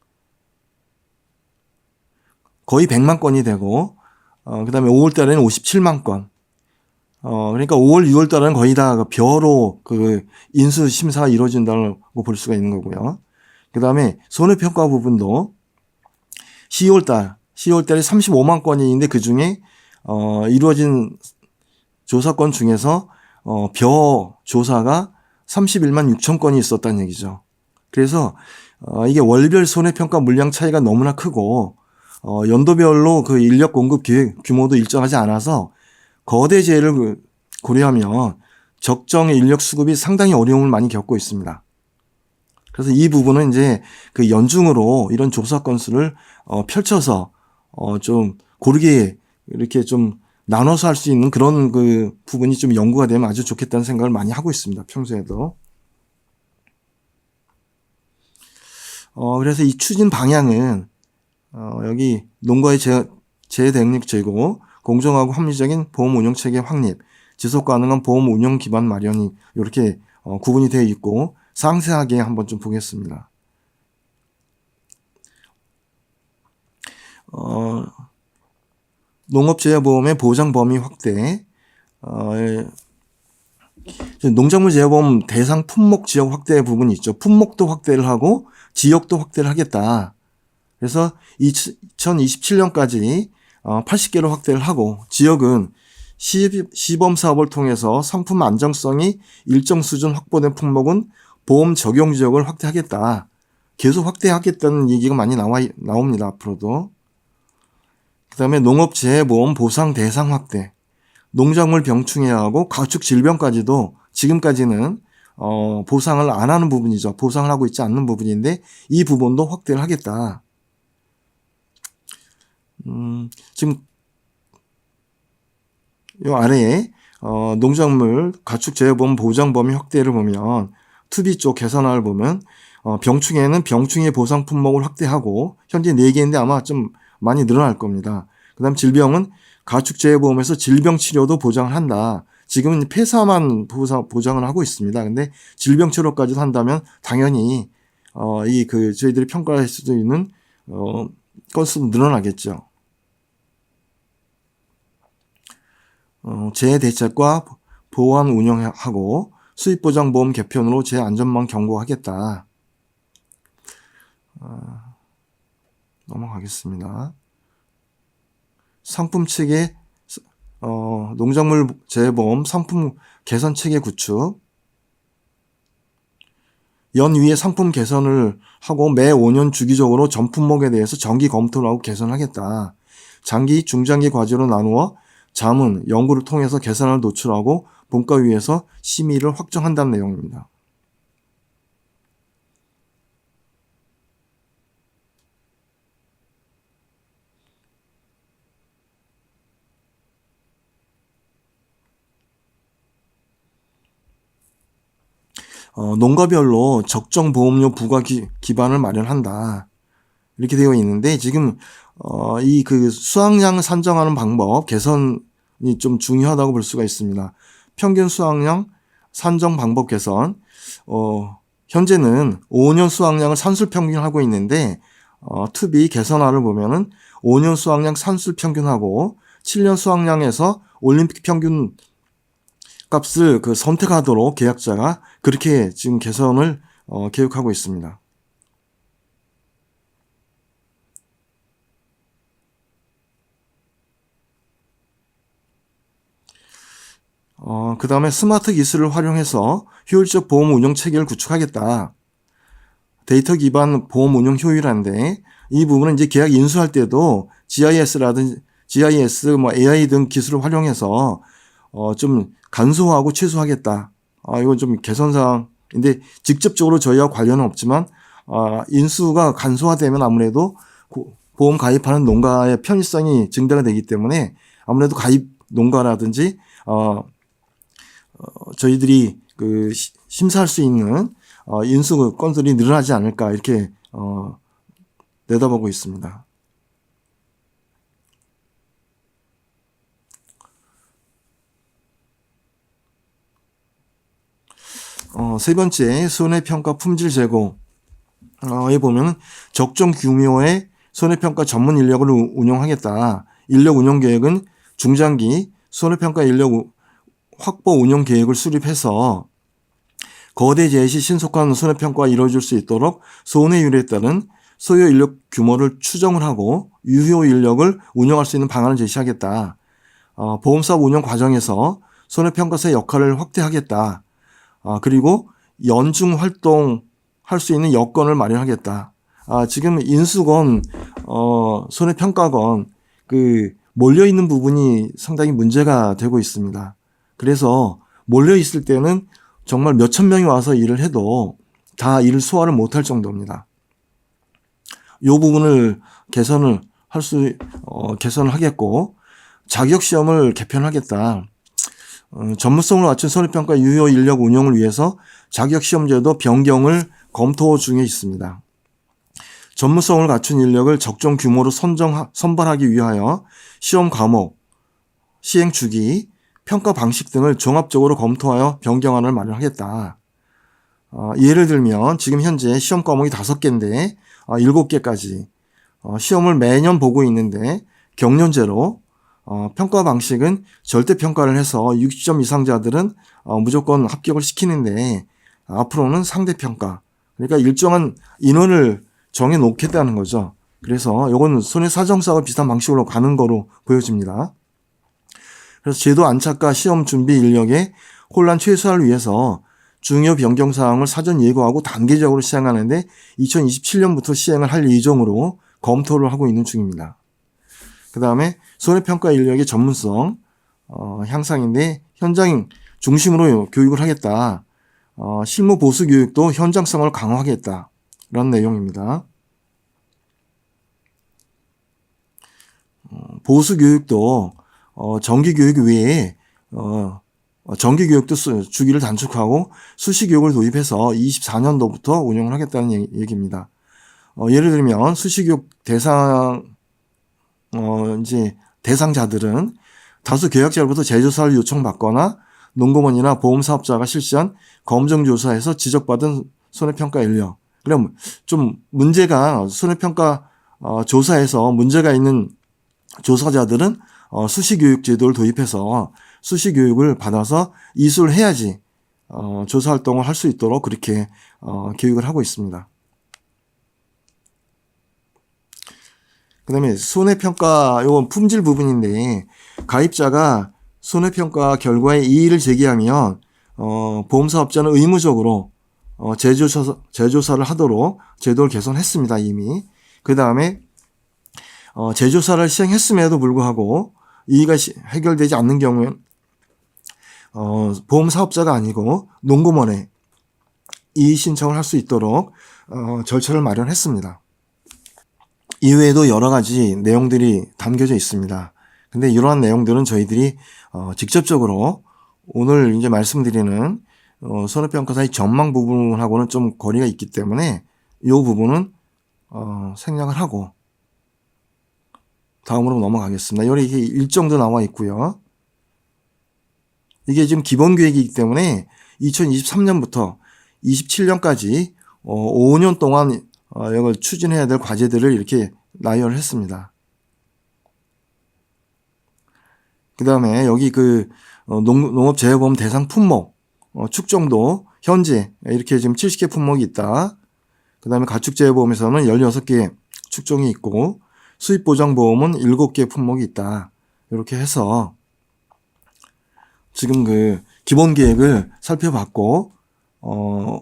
거의 100만 건이 되고 그 다음에 5월 달에는 57만 건. 그러니까 5월, 6월 달에는 거의 다 벼로 그 인수 심사가 이루어진다고 볼 수가 있는 거고요. 그 다음에 손해평가 부분도 10월 달에 35만 건이 있는데 그 중에 이루어진 조사건 중에서 벼 조사가 31만 6천 건이 있었다는 얘기죠. 그래서 이게 월별 손해평가 물량 차이가 너무나 크고 연도별로 그 인력 공급 규모도 일정하지 않아서 거대 재해를 고려하면 적정의 인력 수급이 상당히 어려움을 많이 겪고 있습니다. 그래서 이 부분은 이제 그 연중으로 이런 조사 건수를 펼쳐서 좀 고르게 이렇게 좀 나눠서 할 수 있는 그런 그 부분이 좀 연구가 되면 아주 좋겠다는 생각을 많이 하고 있습니다. 평소에도. 그래서 이 추진 방향은 여기 농가의 재해 대응력 제고, 공정하고 합리적인 보험 운영 체계 확립, 지속 가능한 보험 운영 기반 마련이 이렇게 구분이 되어 있고 상세하게 한번 좀 보겠습니다. 농업재해보험의 보장 범위 확대, 농작물 재해보험 대상 품목 지역 확대 부분이 있죠. 품목도 확대를 하고 지역도 확대를 하겠다. 그래서 2027년까지 80개로 확대를 하고, 지역은 시범 사업을 통해서 상품 안정성이 일정 수준 확보된 품목은 보험 적용 지역을 확대하겠다. 계속 확대하겠다는 얘기가 많이 나옵니다. 앞으로도. 그 다음에 농업재해보험 보상 대상 확대. 농작물 병충해하고 가축 질병까지도 지금까지는 보상을 안 하는 부분이죠. 보상을 하고 있지 않는 부분인데 이 부분도 확대를 하겠다. 지금 이 아래에 농작물 가축재해보험 보장 범위 확대를 보면 투비 쪽 개선안을 보면 병충해는 병충해 보상 품목을 확대하고 현재 4개인데 아마 좀 많이 늘어날 겁니다. 그 다음 질병은 가축재해보험에서 질병치료도 보장을 한다. 지금은 폐사만 보장을 하고 있습니다. 근데 질병치료까지도 한다면 당연히 저희들이 평가할 수도 있는 건수도 늘어나겠죠. 재해 대책과 보완 운영하고 수입보장보험 개편으로 재해안전망 경고하겠다. 넘어가겠습니다. 상품체계 농작물 재해보험 상품 개선 체계 구축. 연위에 상품 개선을 하고 매 5년 주기적으로 전 품목에 대해서 정기 검토를 하고 개선하겠다. 장기, 중장기 과제로 나누어 자문, 연구를 통해서 개선을 노출하고 본과위에서 심의를 확정한다는 내용입니다. 농가별로 적정 보험료 부과 기반을 마련한다. 이렇게 되어 있는데 지금 수확량 산정하는 방법 개선이 좀 중요하다고 볼 수가 있습니다. 평균 수확량 산정 방법 개선. 현재는 5년 수확량을 산술 평균하고 있는데 투비 개선안을 보면은 5년 수확량 산술 평균하고 7년 수확량에서 올림픽 평균 값을 선택하도록 계약자가 그렇게 지금 개선을 계획하고 있습니다. 그 다음에 스마트 기술을 활용해서 효율적 보험 운영 체계를 구축하겠다. 데이터 기반 보험 운영 효율화인데 이 부분은 이제 계약 인수할 때도 GIS라든지 AI 등 기술을 활용해서 좀 간소화하고 최소화하겠다. 이건 좀 개선사항인데 직접적으로 저희와 관련은 없지만 인수가 간소화되면 아무래도 보험 가입하는 농가의 편의성이 증대가 되기 때문에 아무래도 가입 농가라든지 저희들이 심사할 수 있는 인수 건들이 늘어나지 않을까 이렇게 내다보고 있습니다. 세 번째, 손해평가 품질 제고. 여기 보면 적정 규모의 손해평가 전문 인력을 운영하겠다. 인력 운영 계획은 중장기 손해평가 인력 확보 운영 계획을 수립해서 거대 재해 시 신속한 손해평가가 이루어질 수 있도록 손해율에 따른 소요 인력 규모를 추정을 하고 유효 인력을 운영할 수 있는 방안을 제시하겠다. 보험사업 운영 과정에서 손해평가사의 역할을 확대하겠다. 그리고 연중 활동할 수 있는 여건을 마련하겠다. 지금 인수건, 손해평가건, 몰려있는 부분이 상당히 문제가 되고 있습니다. 그래서 몰려있을 때는 정말 몇천 명이 와서 일을 해도 다 일을 소화를 못할 정도입니다. 이 부분을 개선을 하겠고, 자격시험을 개편하겠다. 전문성을 갖춘 손해평가 유효 인력 운영을 위해서 자격시험제도 변경을 검토 중에 있습니다. 전문성을 갖춘 인력을 적정 규모로 선발하기 위하여 시험 과목, 시행 주기, 평가 방식 등을 종합적으로 검토하여 변경안을 마련하겠다. 예를 들면 지금 현재 시험 과목이 5개인데 7개까지 시험을 매년 보고 있는데 경년제로 평가 방식은 절대평가를 해서 60점 이상자들은 무조건 합격을 시키는데 앞으로는 상대평가, 그러니까 일정한 인원을 정해놓겠다는 거죠. 그래서 이건 손해사정사와 비슷한 방식으로 가는 거로 보여집니다. 그래서 제도 안착과 시험 준비 인력의 혼란 최소화를 위해서 중요 변경 사항을 사전 예고하고 단계적으로 시행하는데 2027년부터 시행을 할 예정으로 검토를 하고 있는 중입니다. 그 다음에 손해평가 인력의 전문성 향상인데 현장 중심으로 교육을 하겠다. 실무 보수 교육도 현장성을 강화하겠다. 라는 내용입니다. 보수 교육도 정기 교육 외에 정기 교육도 주기를 단축하고 수시 교육을 도입해서 24년도부터 운영을 하겠다는 얘기입니다. 예를 들면 수시 교육 대상자들은 다수 계약자로부터 재조사를 요청받거나 농공원이나 보험사업자가 실시한 검정조사에서 지적받은 손해평가 인력. 그럼 좀 문제가 손해평가 조사에서 문제가 있는 조사자들은 수시교육 제도를 도입해서 수시교육을 받아서 이수를 해야지 조사활동을 할 수 있도록 그렇게 교육을 하고 있습니다. 그 다음에 손해평가, 이건 품질 부분인데 가입자가 손해평가 결과에 이의를 제기하면 보험사업자는 의무적으로 재조사를 하도록 제도를 개선했습니다. 이미. 그 다음에 재조사를 시행했음에도 불구하고 이의가 해결되지 않는 경우엔 보험사업자가 아니고 농공원에 이의 신청을 할 수 있도록 절차를 마련했습니다. 이외에도 여러 가지 내용들이 담겨져 있습니다. 근데 이러한 내용들은 저희들이 직접적으로 오늘 이제 말씀드리는 손해평가사의 전망 부분하고는 좀 거리가 있기 때문에 이 부분은 생략을 하고 다음으로 넘어가겠습니다. 여기 일정도 나와 있고요. 이게 지금 기본 계획이기 때문에 2023년부터 27년까지 5년 동안 이걸 추진해야 될 과제들을 이렇게 나열을 했습니다. 그 다음에 여기 농업재해보험 대상 품목 축정도 현재 이렇게 지금 70개 품목이 있다. 그 다음에 가축재해보험에서는 16개 축정이 있고 수입보장보험은 7개 품목이 있다. 이렇게 해서 지금 기본 계획을 살펴봤고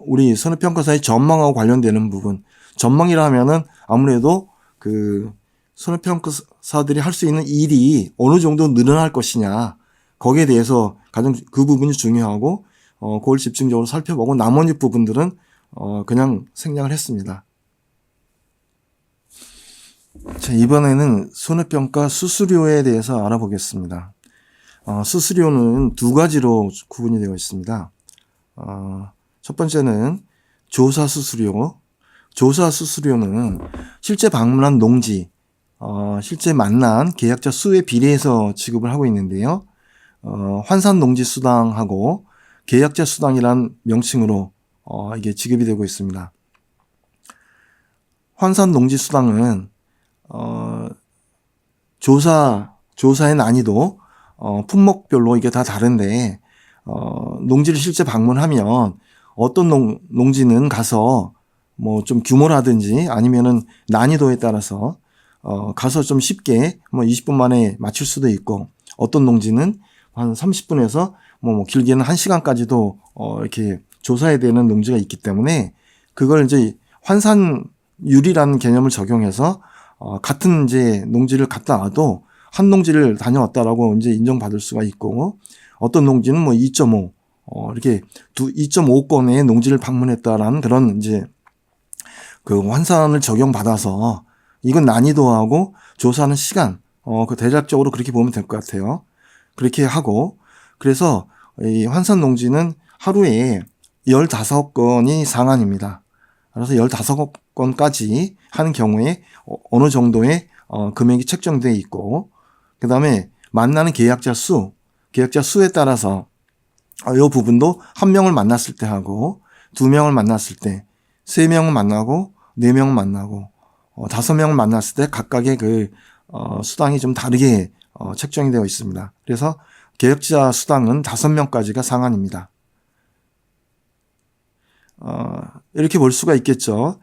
우리 손해평가사의 전망하고 관련되는 부분, 전망이라 하면은 아무래도 손해평가사들이 할 수 있는 일이 어느 정도 늘어날 것이냐, 거기에 대해서 가장 그 부분이 중요하고 그걸 집중적으로 살펴보고 나머지 부분들은 그냥 생략을 했습니다. 자, 이번에는 손해평가 수수료에 대해서 알아보겠습니다. 수수료는 두 가지로 구분이 되어 있습니다. 첫 번째는 조사 수수료. 조사 수수료는 실제 방문한 농지, 실제 만난 계약자 수에 비례해서 지급을 하고 있는데요. 환산 농지 수당하고 계약자 수당이란 명칭으로 이게 지급이 되고 있습니다. 환산 농지 수당은 조사의 난이도, 품목별로 이게 다 다른데, 농지를 실제 방문하면 어떤 농지는 가서 뭐 좀 규모라든지 아니면은 난이도에 따라서 가서 좀 쉽게 20분 만에 마칠 수도 있고, 어떤 농지는 한 30분에서 뭐 길게는 1시간까지도 이렇게 조사해야 되는 농지가 있기 때문에 그걸 이제 환산율이라는 개념을 적용해서 같은 이제 농지를 갔다 와도 한 농지를 다녀왔다라고 이제 인정받을 수가 있고, 어떤 농지는 뭐 2.5 이렇게 2.5건의 농지를 방문했다라는 그런 이제 환산을 적용받아서 이건 난이도하고 조사하는 시간 대략적으로 그렇게 보면 될 것 같아요. 그렇게 하고, 그래서 이 환산 농지는 하루에 15건이 상한입니다. 그래서 15건까지 하는 경우에 어느 정도의 금액이 책정되어 있고, 그 다음에 만나는 계약자 수에 따라서 이 부분도 한 명을 만났을 때 하고, 2명을 만났을 때, 3명을 만나고, 4명을 만나고, 5명을 만났을 때 각각의 수당이 좀 다르게 책정이 되어 있습니다. 그래서 계약자 수당은 5명까지가 상한입니다. 이렇게 볼 수가 있겠죠.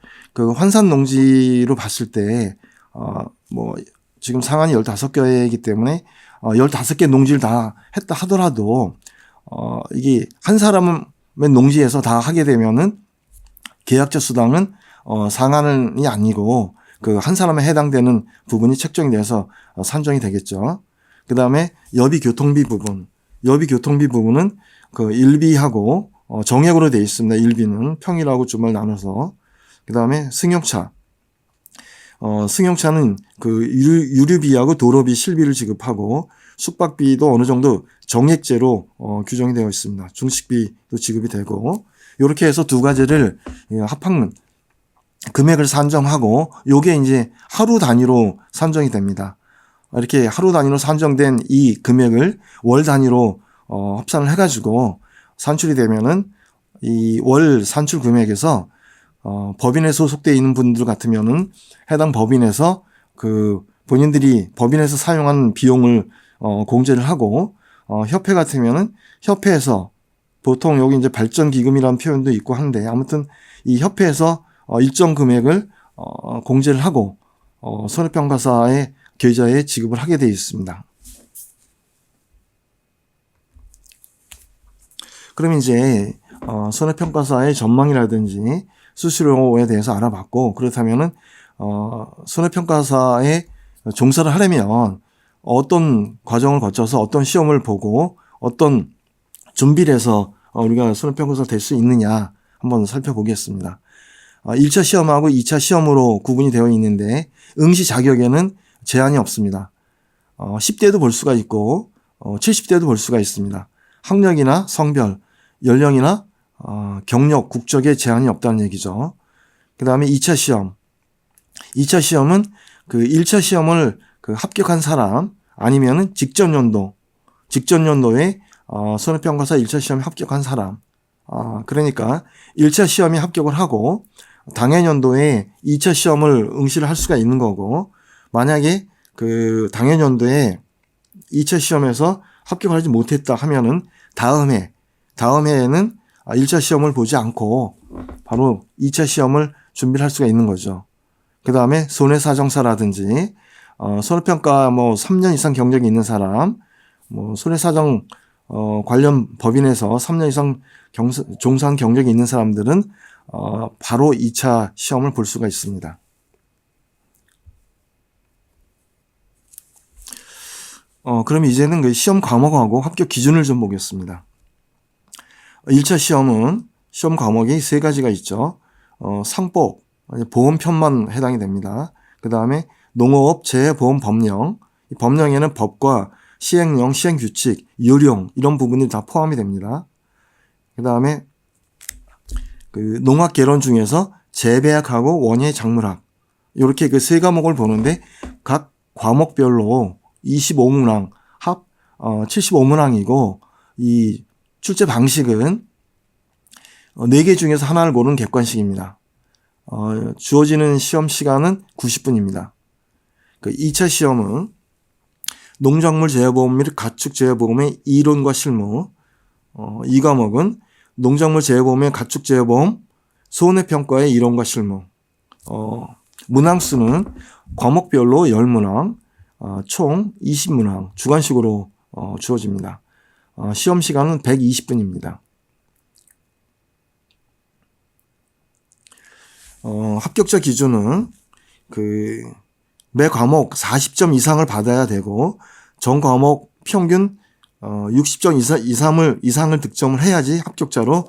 환산 농지로 봤을 때, 지금 상한이 15개이기 때문에, 15개 농지를 다 했다 하더라도, 이게 한 사람은 농지에서 다 하게 되면은 계약자 수당은 상한이 아니고 그 한 사람에 해당되는 부분이 책정이 돼서 산정이 되겠죠. 그 다음에 여비 교통비 부분. 여비 교통비 부분은 그 일비하고 정액으로 되어 있습니다. 일비는 평일하고 주말 나눠서. 그 다음에 승용차. 승용차는 그 유류비하고 도로비, 실비를 지급하고 숙박비도 어느 정도 정액제로 규정이 되어 있습니다. 중식비도 지급이 되고 이렇게 해서 두 가지를 합한 금액을 산정하고 요게 이제 하루 단위로 산정이 됩니다. 이렇게 하루 단위로 산정된 이 금액을 월 단위로 합산을 해가지고 산출이 되면은 이 월 산출 금액에서 법인에 소속되어 있는 분들 같으면은 해당 법인에서 그 본인들이 법인에서 사용한 비용을 공제를 하고 협회 같으면은 협회에서 보통 여기 이제 발전기금이라는 표현도 있고 한데 아무튼 이 협회에서 일정 금액을 공제를 하고 손해평가사의 계좌에 지급을 하게 되어 있습니다. 그럼 이제 손해평가사의 전망이라든지 수수료에 대해서 알아봤고 그렇다면은 손해평가사에 종사를 하려면 어떤 과정을 거쳐서 어떤 시험을 보고 어떤 준비를 해서 우리가 손해평가사 될 수 있느냐 한번 살펴보겠습니다. 1차 시험하고 2차 시험으로 구분이 되어 있는데 응시 자격에는 제한이 없습니다. 10대도 볼 수가 있고 70대도 볼 수가 있습니다. 학력이나 성별, 연령이나 경력, 국적에 제한이 없다는 얘기죠. 그 다음에 2차 시험. 2차 시험은 그 1차 시험을 그 합격한 사람 아니면은 직전 연도에 손해평가사 1차 시험에 합격한 사람. 그러니까 1차 시험에 합격을 하고 당해년도에 2차 시험을 응시를 할 수가 있는 거고 만약에 그 당해년도에 2차 시험에서 합격을 하지 못했다 하면은 다음 해에는 1차 시험을 보지 않고 바로 2차 시험을 준비를 할 수가 있는 거죠. 그 다음에 손해사정사라든지 손해평가 3년 이상 경력이 있는 사람, 손해사정 관련 법인에서 3년 이상 종사한 경력이 있는 사람들은 바로 2차 시험을 볼 수가 있습니다. 그럼 이제는 그 시험 과목하고 합격 기준을 좀 보겠습니다. 1차 시험은 시험 과목이 3가지가 있죠. 상법, 보험편만 해당이 됩니다. 그 다음에 농어업 재해보험 법령, 이 법령에는 법과 시행령, 시행규칙, 요령 이런 부분이 다 포함이 됩니다. 그 다음에 그 농학개론 중에서 재배학하고 원예 작물학 이렇게 그 3과목을 보는데 각 과목별로 25문항 합 75문항이고 이 출제 방식은 4개 중에서 하나를 고르는 객관식입니다. 주어지는 시험 시간은 90분입니다. 그 2차 시험은 농작물 재해보험 및 가축 재해보험의 이론과 실무, 이 과목은 농작물 재해보험의 가축 재해보험, 손해평가의 이론과 실무, 문항수는 과목별로 10문항, 총 20문항 주관식으로 주어집니다. 시험 시간은 120분입니다. 합격자 기준은 매 과목 40점 이상을 받아야 되고 전 과목 평균 60점 이상을 득점을 해야지 합격자로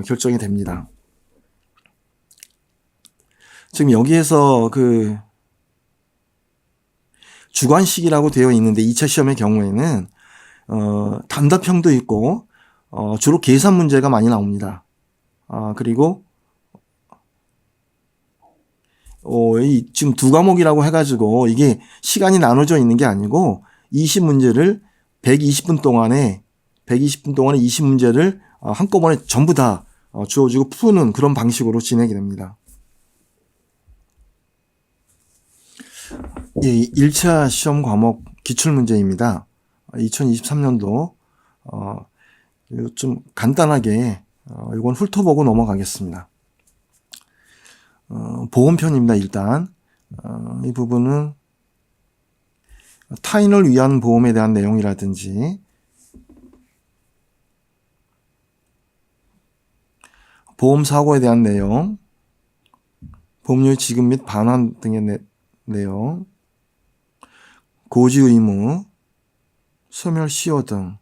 결정이 됩니다. 지금 여기에서 그 주관식이라고 되어 있는데 2차 시험의 경우에는 단답형도 있고 주로 계산 문제가 많이 나옵니다. 그리고 지금 2과목이라고 해가지고 이게 시간이 나눠져 있는 게 아니고 20문제를 120분 동안에 20문제를 한꺼번에 전부 다 주어지고 푸는 그런 방식으로 진행이 됩니다. 1차 시험 과목 기출문제입니다. 2023년도 좀 간단하게 이건 훑어보고 넘어가겠습니다. 보험편입니다. 일단 이 부분은 타인을 위한 보험에 대한 내용이라든지 보험사고에 대한 내용, 보험료의 지급 및 반환 등의 내용, 고지 의무, 소멸 시효 등.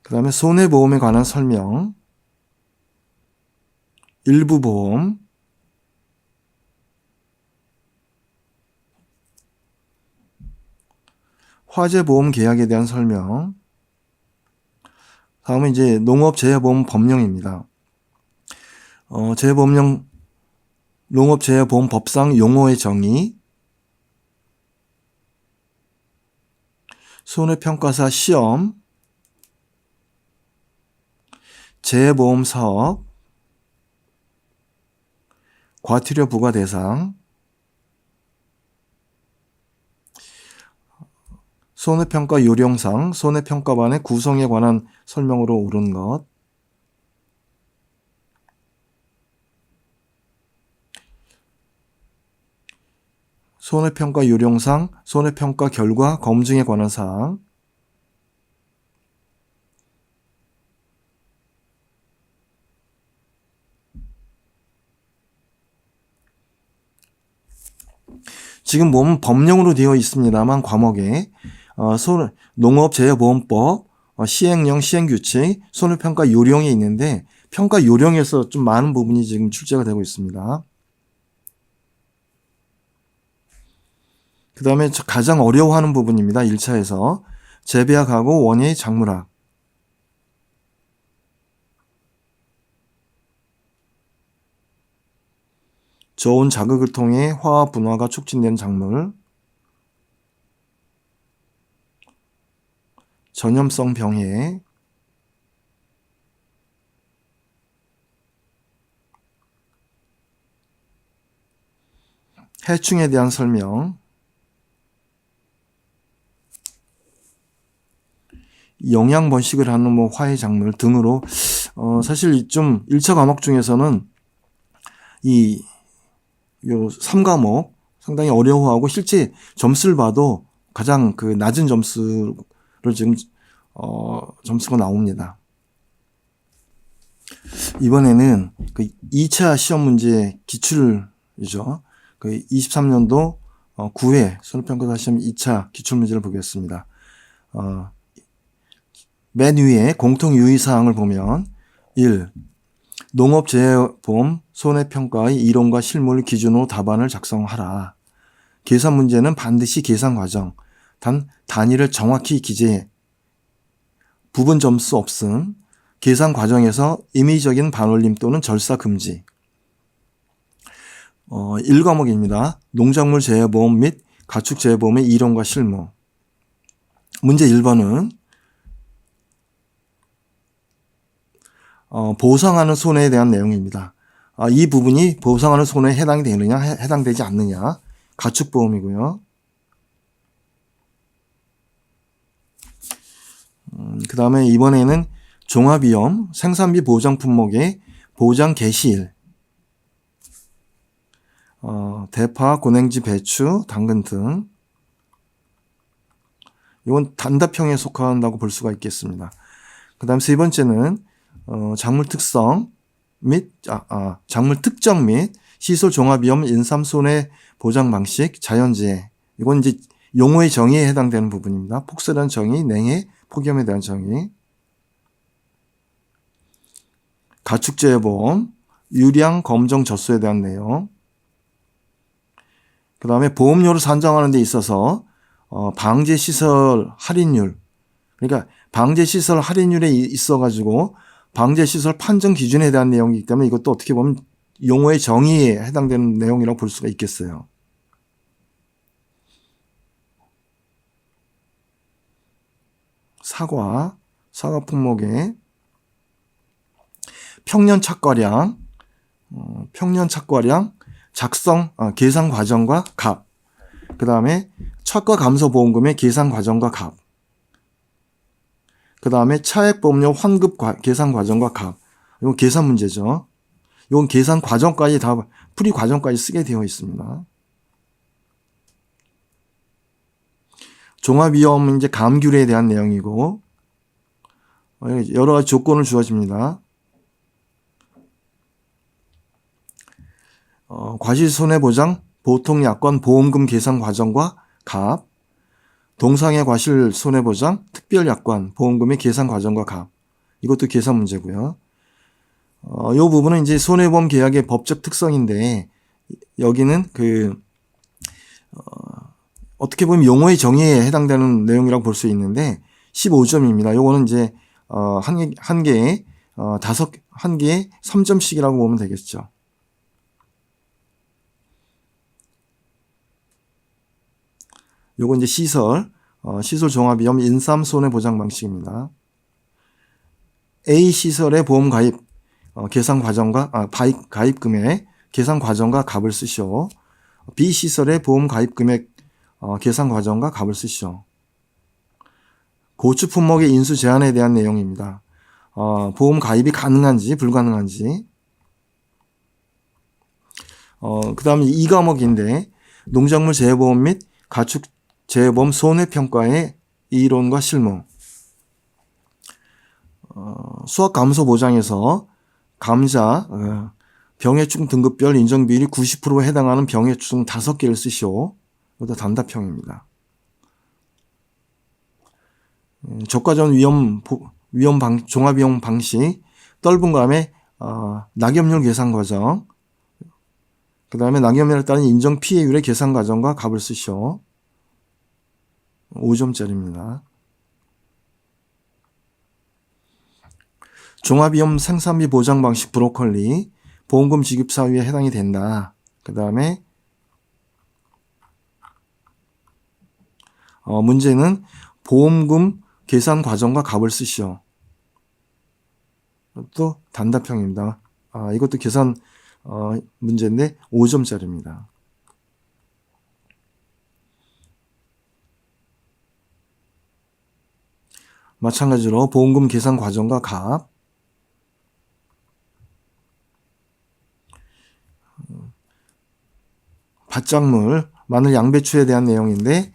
그 다음에 손해보험에 관한 설명, 일부 보험, 화재보험 계약에 대한 설명. 다음은 이제 농업재해보험 법령입니다. 재해보험령 농업재해보험법상 용어의 정의, 손해평가사 시험, 재해보험 사업, 과태료 부과 대상, 손해평가 요령상, 손해평가반의 구성에 관한 설명으로 옳은 것, 손해평가 요령상, 손해평가 결과 검증에 관한 사항, 지금 보면 법령으로 되어 있습니다만 과목에 농업재해보험법, 시행령, 시행규칙, 손해평가 요령이 있는데 평가 요령에서 좀 많은 부분이 지금 출제가 되고 있습니다. 그 다음에 가장 어려워하는 부분입니다. 1차에서 재배학하고 원예 작물학. 저온 자극을 통해 화학 분화가 촉진된 작물, 전염성 병해, 해충에 대한 설명, 영양 번식을 하는 화훼 작물 등으로 사실 좀 1차 과목 중에서는 이 3과목 상당히 어려워하고 실제 점수를 봐도 가장 그 낮은 점수를 지금 점수가 나옵니다. 이번에는 그 2차 시험 문제 기출이죠. 그 23년도 9회 손해평가사 시험 2차 기출 문제를 보겠습니다. 맨 위에 공통 유의사항을 보면 1. 농업재해보험 손해평가의 이론과 실무를 기준으로 답안을 작성하라. 계산 문제는 반드시 계산 과정, 단 단위를 정확히 기재해. 부분 점수 없음, 계산 과정에서 임의적인 반올림 또는 절사 금지. 1과목입니다. 농작물 재해보험 및 가축 재해보험의 이론과 실무. 문제 1번은 보상하는 손해에 대한 내용입니다. 이 부분이 보상하는 손해에 해당이 되느냐, 해당되지 않느냐. 가축보험이고요. 그 다음에 이번에는 종합위험, 생산비 보장 품목의 보장 개시일, 대파, 고냉지, 배추, 당근 등. 이건 단답형에 속한다고 볼 수가 있겠습니다. 그 다음 세 번째는 작물 특성 및 작물 특정 및 시설 종합위험 인삼 손해 보장 방식 자연재해. 이건 이제 용어의 정의에 해당되는 부분입니다. 폭설에 대한 정의, 냉해, 폭염에 대한 정의. 가축재해보험, 유량 검정 젖소에 대한 내용. 그 다음에 보험료를 산정하는 데 있어서 방제시설 할인율, 그러니까 방제시설 할인율에 있어가지고 방제시설 판정 기준에 대한 내용이기 때문에 이것도 어떻게 보면 용어의 정의에 해당되는 내용이라고 볼 수가 있겠어요. 사과 품목의 평년 착과량, 작성, 계산 과정과 값. 그 다음에 착과 감소 보험금의 계산 과정과 값. 그 다음에 차액보험료 환급 계산 과정과 값. 이건 계산 문제죠. 이건 계산 과정까지 다 풀이 과정까지 쓰게 되어 있습니다. 종합위험은 이제 감귤에 대한 내용이고, 여러 가지 조건을 주어집니다. 과실손해보장, 보통약관, 보험금 계산 과정과 값, 동상의 과실손해보장, 특별약관, 보험금의 계산 과정과 값. 이것도 계산 문제고요. 이 부분은 이제 손해보험 계약의 법적 특성인데, 여기는 어떻게 보면 용어의 정의에 해당되는 내용이라고 볼 수 있는데, 15점입니다. 요거는 이제, 한 개에 3점씩이라고 보면 되겠죠. 요거 이제 시설 종합위험 인삼 손해보장 방식입니다. A 시설의 보험 가입, 계산 과정과, 가입 금액, 계산 과정과 값을 쓰시오. B 시설의 보험 가입 금액, 계산 과정과 값을 쓰시오. 고추 품목의 인수 제한에 대한 내용입니다. 보험 가입이 가능한지, 불가능한지. 그 다음에 2과목인데, 농작물 재해보험 및 가축 재해보험 손해평가의 이론과 실무. 수확 감소 보장에서 감자 병해충 등급별 인정 비율이 90%에 해당하는 병해충 5개를 쓰시오. 이것도 단답형입니다. 저가전 종합위험 방식, 떨분감의 낙엽률 계산 과정, 그 다음에 낙엽률에 따른 인정 피해율의 계산 과정과 값을 쓰시오. 5점짜리입니다. 종합위험 생산비 보장 방식 브로콜리, 보험금 지급 사유에 해당이 된다. 그 다음에 문제는 보험금 계산 과정과 값을 쓰시오. 또 단답형입니다. 이것도 계산 문제인데 5점짜리입니다. 마찬가지로 보험금 계산 과정과 값, 밭작물, 마늘, 양배추에 대한 내용인데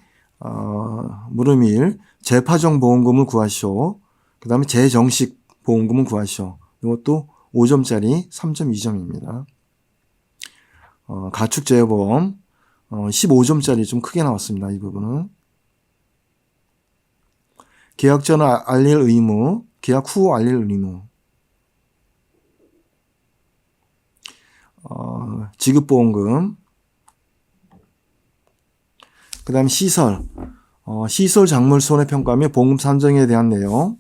물음일, 재파정 보험금을 구하시오. 그 다음에 재정식 보험금을 구하시오. 이것도 5점짜리 3.2점입니다. 가축재해보험 15점짜리 좀 크게 나왔습니다. 이 부분은. 계약 전 알릴 의무, 계약 후 알릴 의무. 지급보험금. 그 다음 시설. 시설 작물 손해평가 및 보험금 산정에 대한 내용.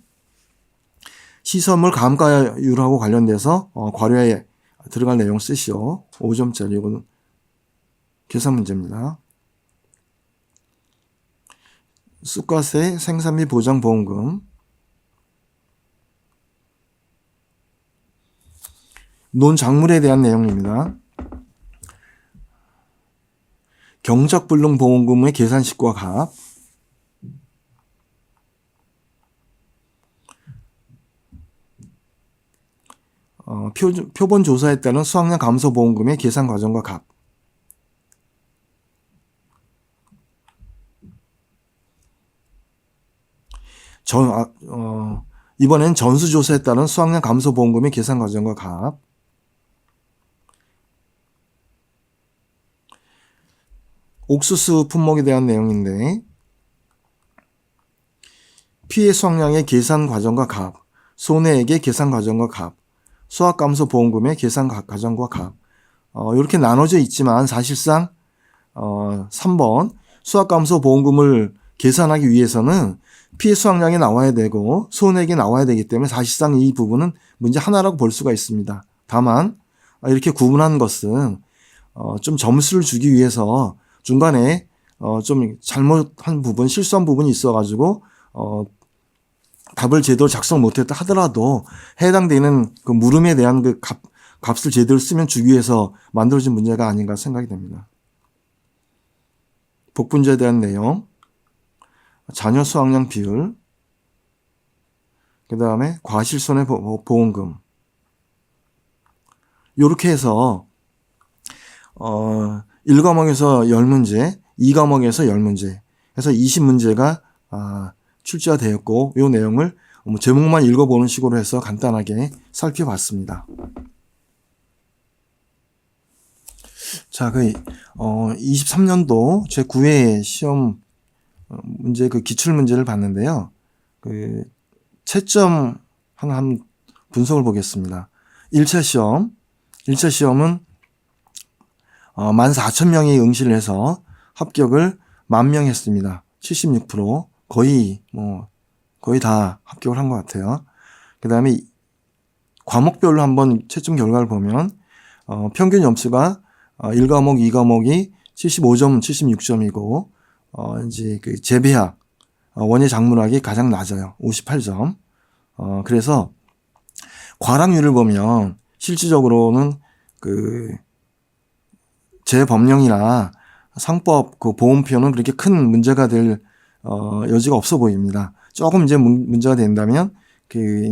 시설물 감가율하고 관련돼서 과료에 들어갈 내용 쓰시오. 5점짜리 이건 계산 문제입니다. 쑥과세 생산비 보장 보험금. 논작물에 대한 내용입니다. 경작불능 보험금의 계산식과 값. 표본 조사에 따른 수확량 감소 보험금의 계산 과정과 값. 이번엔 전수조사에 따른 수확량 감소 보험금의 계산 과정과 값. 옥수수 품목에 대한 내용인데 피해 수확량의 계산 과정과 값, 손해액의 계산 과정과 값, 수확 감소 보험금의 계산 과정과 값. 이렇게 나눠져 있지만 사실상 3번 수확 감소 보험금을 계산하기 위해서는 피해 수확량이 나와야 되고 손해액이 나와야 되기 때문에 사실상 이 부분은 문제 하나라고 볼 수가 있습니다. 다만 이렇게 구분한 것은 좀 점수를 주기 위해서 중간에 좀 잘못한 부분, 실수한 부분이 있어가지고 답을 제대로 작성 못했다 하더라도 해당되는 그 물음에 대한 그 값을 제대로 쓰면 주기 위해서 만들어진 문제가 아닌가 생각이 됩니다. 복분자에 대한 내용, 자녀 수확량 비율, 그 다음에 과실손해보험금. 이렇게 해서 1과목에서 10문제, 2과목에서 10문제 해서 20문제가 출제가 되었고 이 내용을 뭐 제목만 읽어보는 식으로 해서 간단하게 살펴봤습니다. 자, 23년도 제9회 시험 문제 기출 문제를 봤는데요. 채점 한 분석을 보겠습니다. 1차 시험은 14,000명이 응시를 해서 합격을 10,000명 했습니다. 76%. 거의 다 합격을 한 것 같아요. 그 다음에 과목별로 한번 채점 결과를 보면, 평균 점수가 1과목, 2과목이 75점, 76점이고, 이제 재배학, 원예 작문학이 가장 낮아요. 58점. 그래서 과락률을 보면 실질적으로는 재법령이나 상법 보험표는 그렇게 큰 문제가 될 여지가 없어 보입니다. 조금 이제 문제가 된다면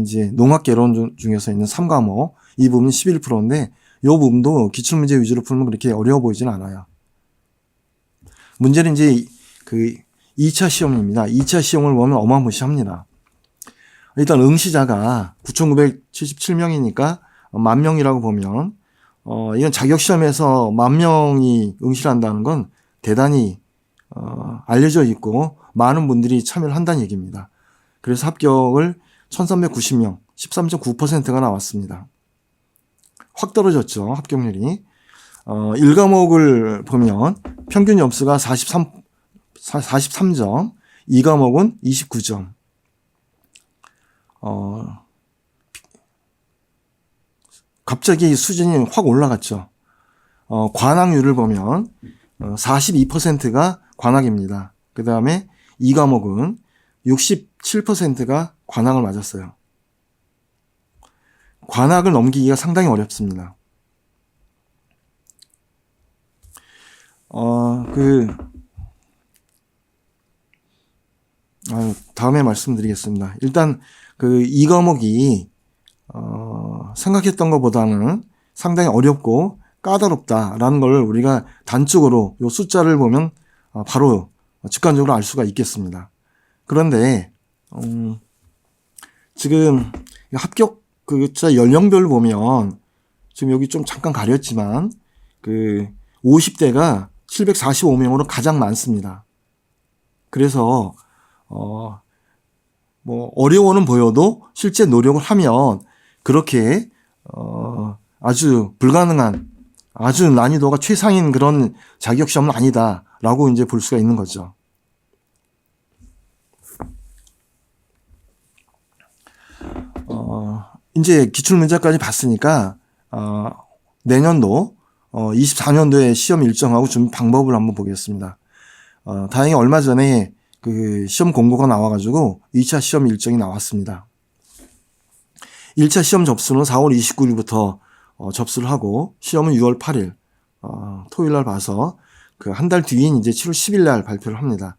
이제 농학개론 중에서 있는 3과목 이 부분이 11%인데 이 부분도 기출문제 위주로 풀면 그렇게 어려워 보이진 않아요. 문제는 이제 2차 시험입니다. 2차 시험을 보면 어마무시합니다. 일단 응시자가 9,977명이니까 10,000명이라고 보면 이건 자격시험에서 10,000명이 응시를 한다는 건 대단히 알려져 있고 많은 분들이 참여를 한다는 얘기입니다. 그래서 합격을 1,390명, 13.9%가 나왔습니다. 확 떨어졌죠, 합격률이. 1과목을 보면 평균 점수가 43점, 2과목은 29점. 갑자기 수준이 확 올라갔죠. 관학률을 보면 42%가 관학입니다. 그 다음에 2과목은 67%가 관학을 맞았어요. 관학을 넘기기가 상당히 어렵습니다. 다음에 말씀드리겠습니다. 일단 2과목이 생각했던 것보다는 상당히 어렵고 까다롭다라는 걸 우리가 단적으로 이 숫자를 보면 바로 직관적으로 알 수가 있겠습니다. 그런데 지금 합격자 연령별로 보면 지금 여기 좀 잠깐 가렸지만 50대가 745명으로 가장 많습니다. 그래서 어려워는 보여도 실제 노력을 하면 그렇게 아주 불가능한, 아주 난이도가 최상인 그런 자격시험은 아니다라고 이제 볼 수가 있는 거죠. 이제 기출문제까지 봤으니까 내년도 24년도에 시험 일정하고 준비 방법을 한번 보겠습니다. 다행히 얼마 전에 시험 공고가 나와가지고 2차 시험 일정이 나왔습니다. 1차 시험 접수는 4월 29일부터 접수를 하고 시험은 6월 8일 토요일 날 봐서 한 달 뒤인 이제 7월 10일 날 발표를 합니다.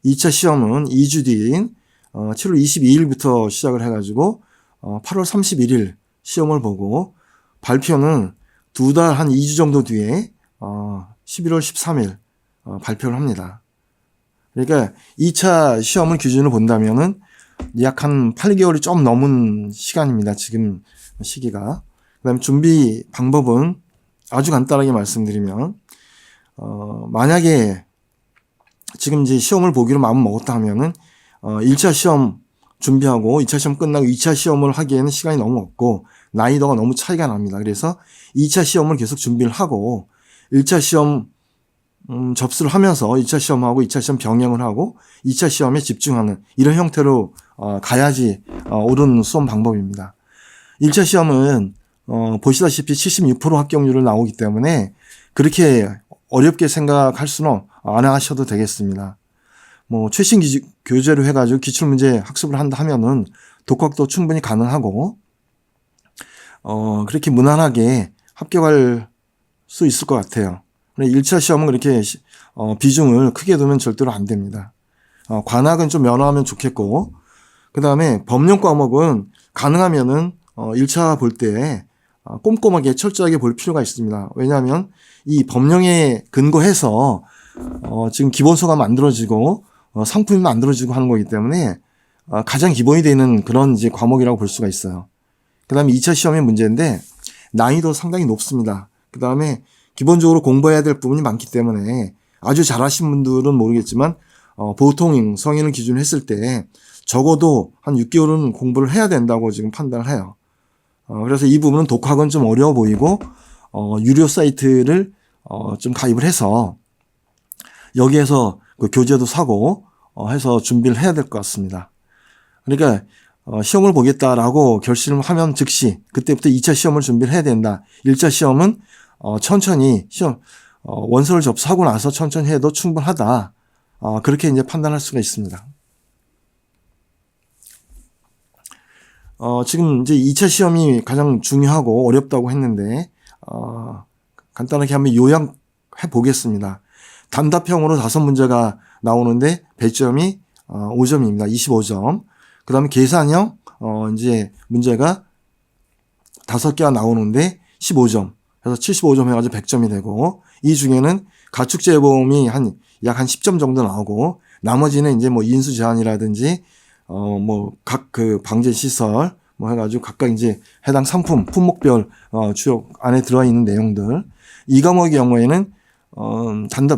2차 시험은 2주 뒤인 7월 22일부터 시작을 해가지고 8월 31일 시험을 보고 발표는 2달 한 2주 정도 뒤에 11월 13일 발표를 합니다. 그러니까 2차 시험을 기준으로 본다면은 약 한 8개월이 좀 넘은 시간입니다. 지금 시기가. 그다음에 준비 방법은 아주 간단하게 말씀드리면 만약에 지금 이제 시험을 보기로 마음 먹었다 하면은 1차 시험 준비하고 2차 시험 끝나고 2차 시험을 하기에는 시간이 너무 없고 난이도가 너무 차이가 납니다. 그래서 2차 시험을 계속 준비를 하고 1차 시험 접수를 하면서 2차 시험하고 2차 시험 병행을 하고 2차 시험에 집중하는 이런 형태로 가야지 옳은 수험 방법입니다. 1차 시험은 보시다시피 76% 합격률을 나오기 때문에 그렇게 어렵게 생각할 수는 안 하셔도 되겠습니다. 최신 교재로 해가지고 기출문제 학습을 한다 하면은 독학도 충분히 가능하고 그렇게 무난하게 합격할 수 있을 것 같아요. 1차 시험은 그렇게 비중을 크게 두면 절대로 안 됩니다. 관학은 좀 면하면 좋겠고 그 다음에 법령 과목은 가능하면은 1차 볼 때 꼼꼼하게 철저하게 볼 필요가 있습니다. 왜냐하면 이 법령에 근거해서 지금 기본서가 만들어지고 상품이 만들어지고 하는 거기 때문에 가장 기본이 되는 그런 이제 과목이라고 볼 수가 있어요. 그 다음에 2차 시험의 문제인데 난이도 상당히 높습니다. 그 다음에 기본적으로 공부해야 될 부분이 많기 때문에 아주 잘하신 분들은 모르겠지만 보통 성인을 기준으로 했을 때 적어도 한 6개월은 공부를 해야 된다고 지금 판단을 해요. 그래서 이 부분은 독학은 좀 어려워 보이고 유료 사이트를 좀 가입을 해서 여기에서 그 교재도 사고 해서 준비를 해야 될 것 같습니다. 그러니까 시험을 보겠다라고 결심을 하면 즉시 그때부터 2차 시험을 준비를 해야 된다. 1차 시험은 천천히 원서를 접수하고 나서 천천히 해도 충분하다. 그렇게 이제 판단할 수가 있습니다. 지금 이제 2차 시험이 가장 중요하고 어렵다고 했는데 간단하게 한번 요약해 보겠습니다. 단답형으로 5문제가 나오는데 배점이 5점입니다. 25점. 그 다음에 계산형 이제 문제가 5개가 나오는데 15점. 그래서 75점 해가지고 100점이 되고, 이 중에는 가축재보험이 약 한 10점 정도 나오고, 나머지는 이제 뭐 인수 제한이라든지 뭐 각 그 방제 시설 뭐 해가지고 각각 이제 해당 상품 품목별 주요 안에 들어와 있는 내용들. 이 과목의 경우에는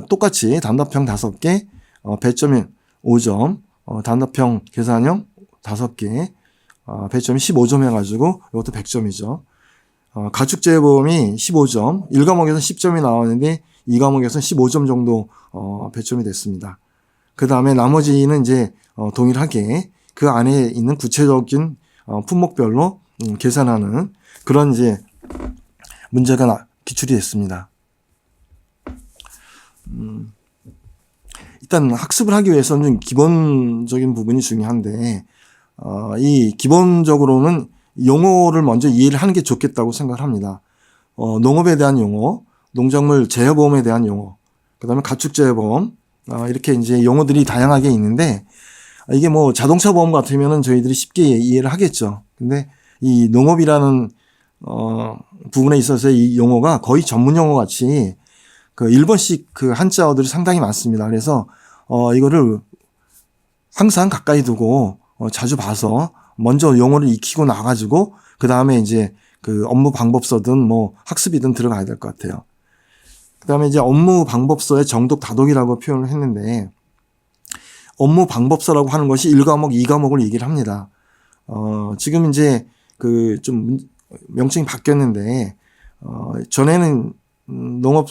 똑같이 단답형 5개, 배점이 5점, 단답형 계산형 5개, 배점이 15점 해가지고 이것도 100점이죠. 가축재보험이 15점, 1과목에서는 10점이 나왔는데 2과목에서는 15점 정도 배점이 됐습니다. 그 다음에 나머지는 이제 동일하게 그 안에 있는 구체적인 품목별로 계산하는 그런 이제 문제가 기출이 됐습니다. 일단 학습을 하기 위해서는 좀 기본적인 부분이 중요한데 이 기본적으로는 용어를 먼저 이해를 하는 게 좋겠다고 생각을 합니다. 농업에 대한 용어, 농작물 재해보험에 대한 용어, 그 다음에 가축재해보험, 이렇게 이제 용어들이 다양하게 있는데 이게 뭐 자동차 보험 같으면은 저희들이 쉽게 이해를 하겠죠. 근데 이 농업이라는 부분에 있어서 이 용어가 거의 전문 용어 같이 그 일본식 그 한자어들이 상당히 많습니다. 그래서 이거를 항상 가까이 두고 자주 봐서 먼저 용어를 익히고 나가지고 그 다음에 이제 그 업무 방법서든 뭐 학습이든 들어가야 될 것 같아요. 그 다음에 이제 업무 방법서의 정독 다독이라고 표현을 했는데 업무 방법서라고 하는 것이 1과목, 2과목을 얘기를 합니다. 지금 이제 그 좀 명칭이 바뀌었는데 전에는 농업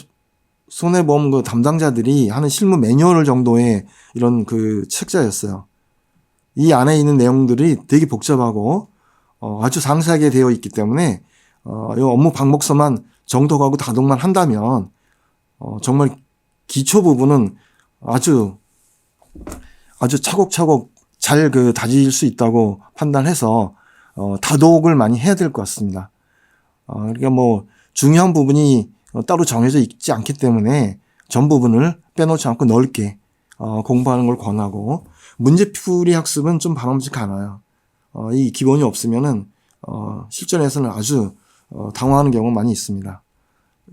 손해보험 그 담당자들이 하는 실무 매뉴얼 정도의 이런 그 책자였어요. 이 안에 있는 내용들이 되게 복잡하고 아주 상세하게 되어 있기 때문에 이 업무 방법서만 정독하고 다독만 한다면 정말 기초 부분은 아주 차곡차곡 잘 그 다질 수 있다고 판단해서 다독을 많이 해야 될 것 같습니다. 그러니까 뭐 중요한 부분이 따로 정해져 있지 않기 때문에 전 부분을 빼놓지 않고 넓게 공부하는 걸 권하고 문제풀이 학습은 좀 바람직하지 않아요. 이 기본이 없으면은 실전에서는 아주 당황하는 경우가 많이 있습니다.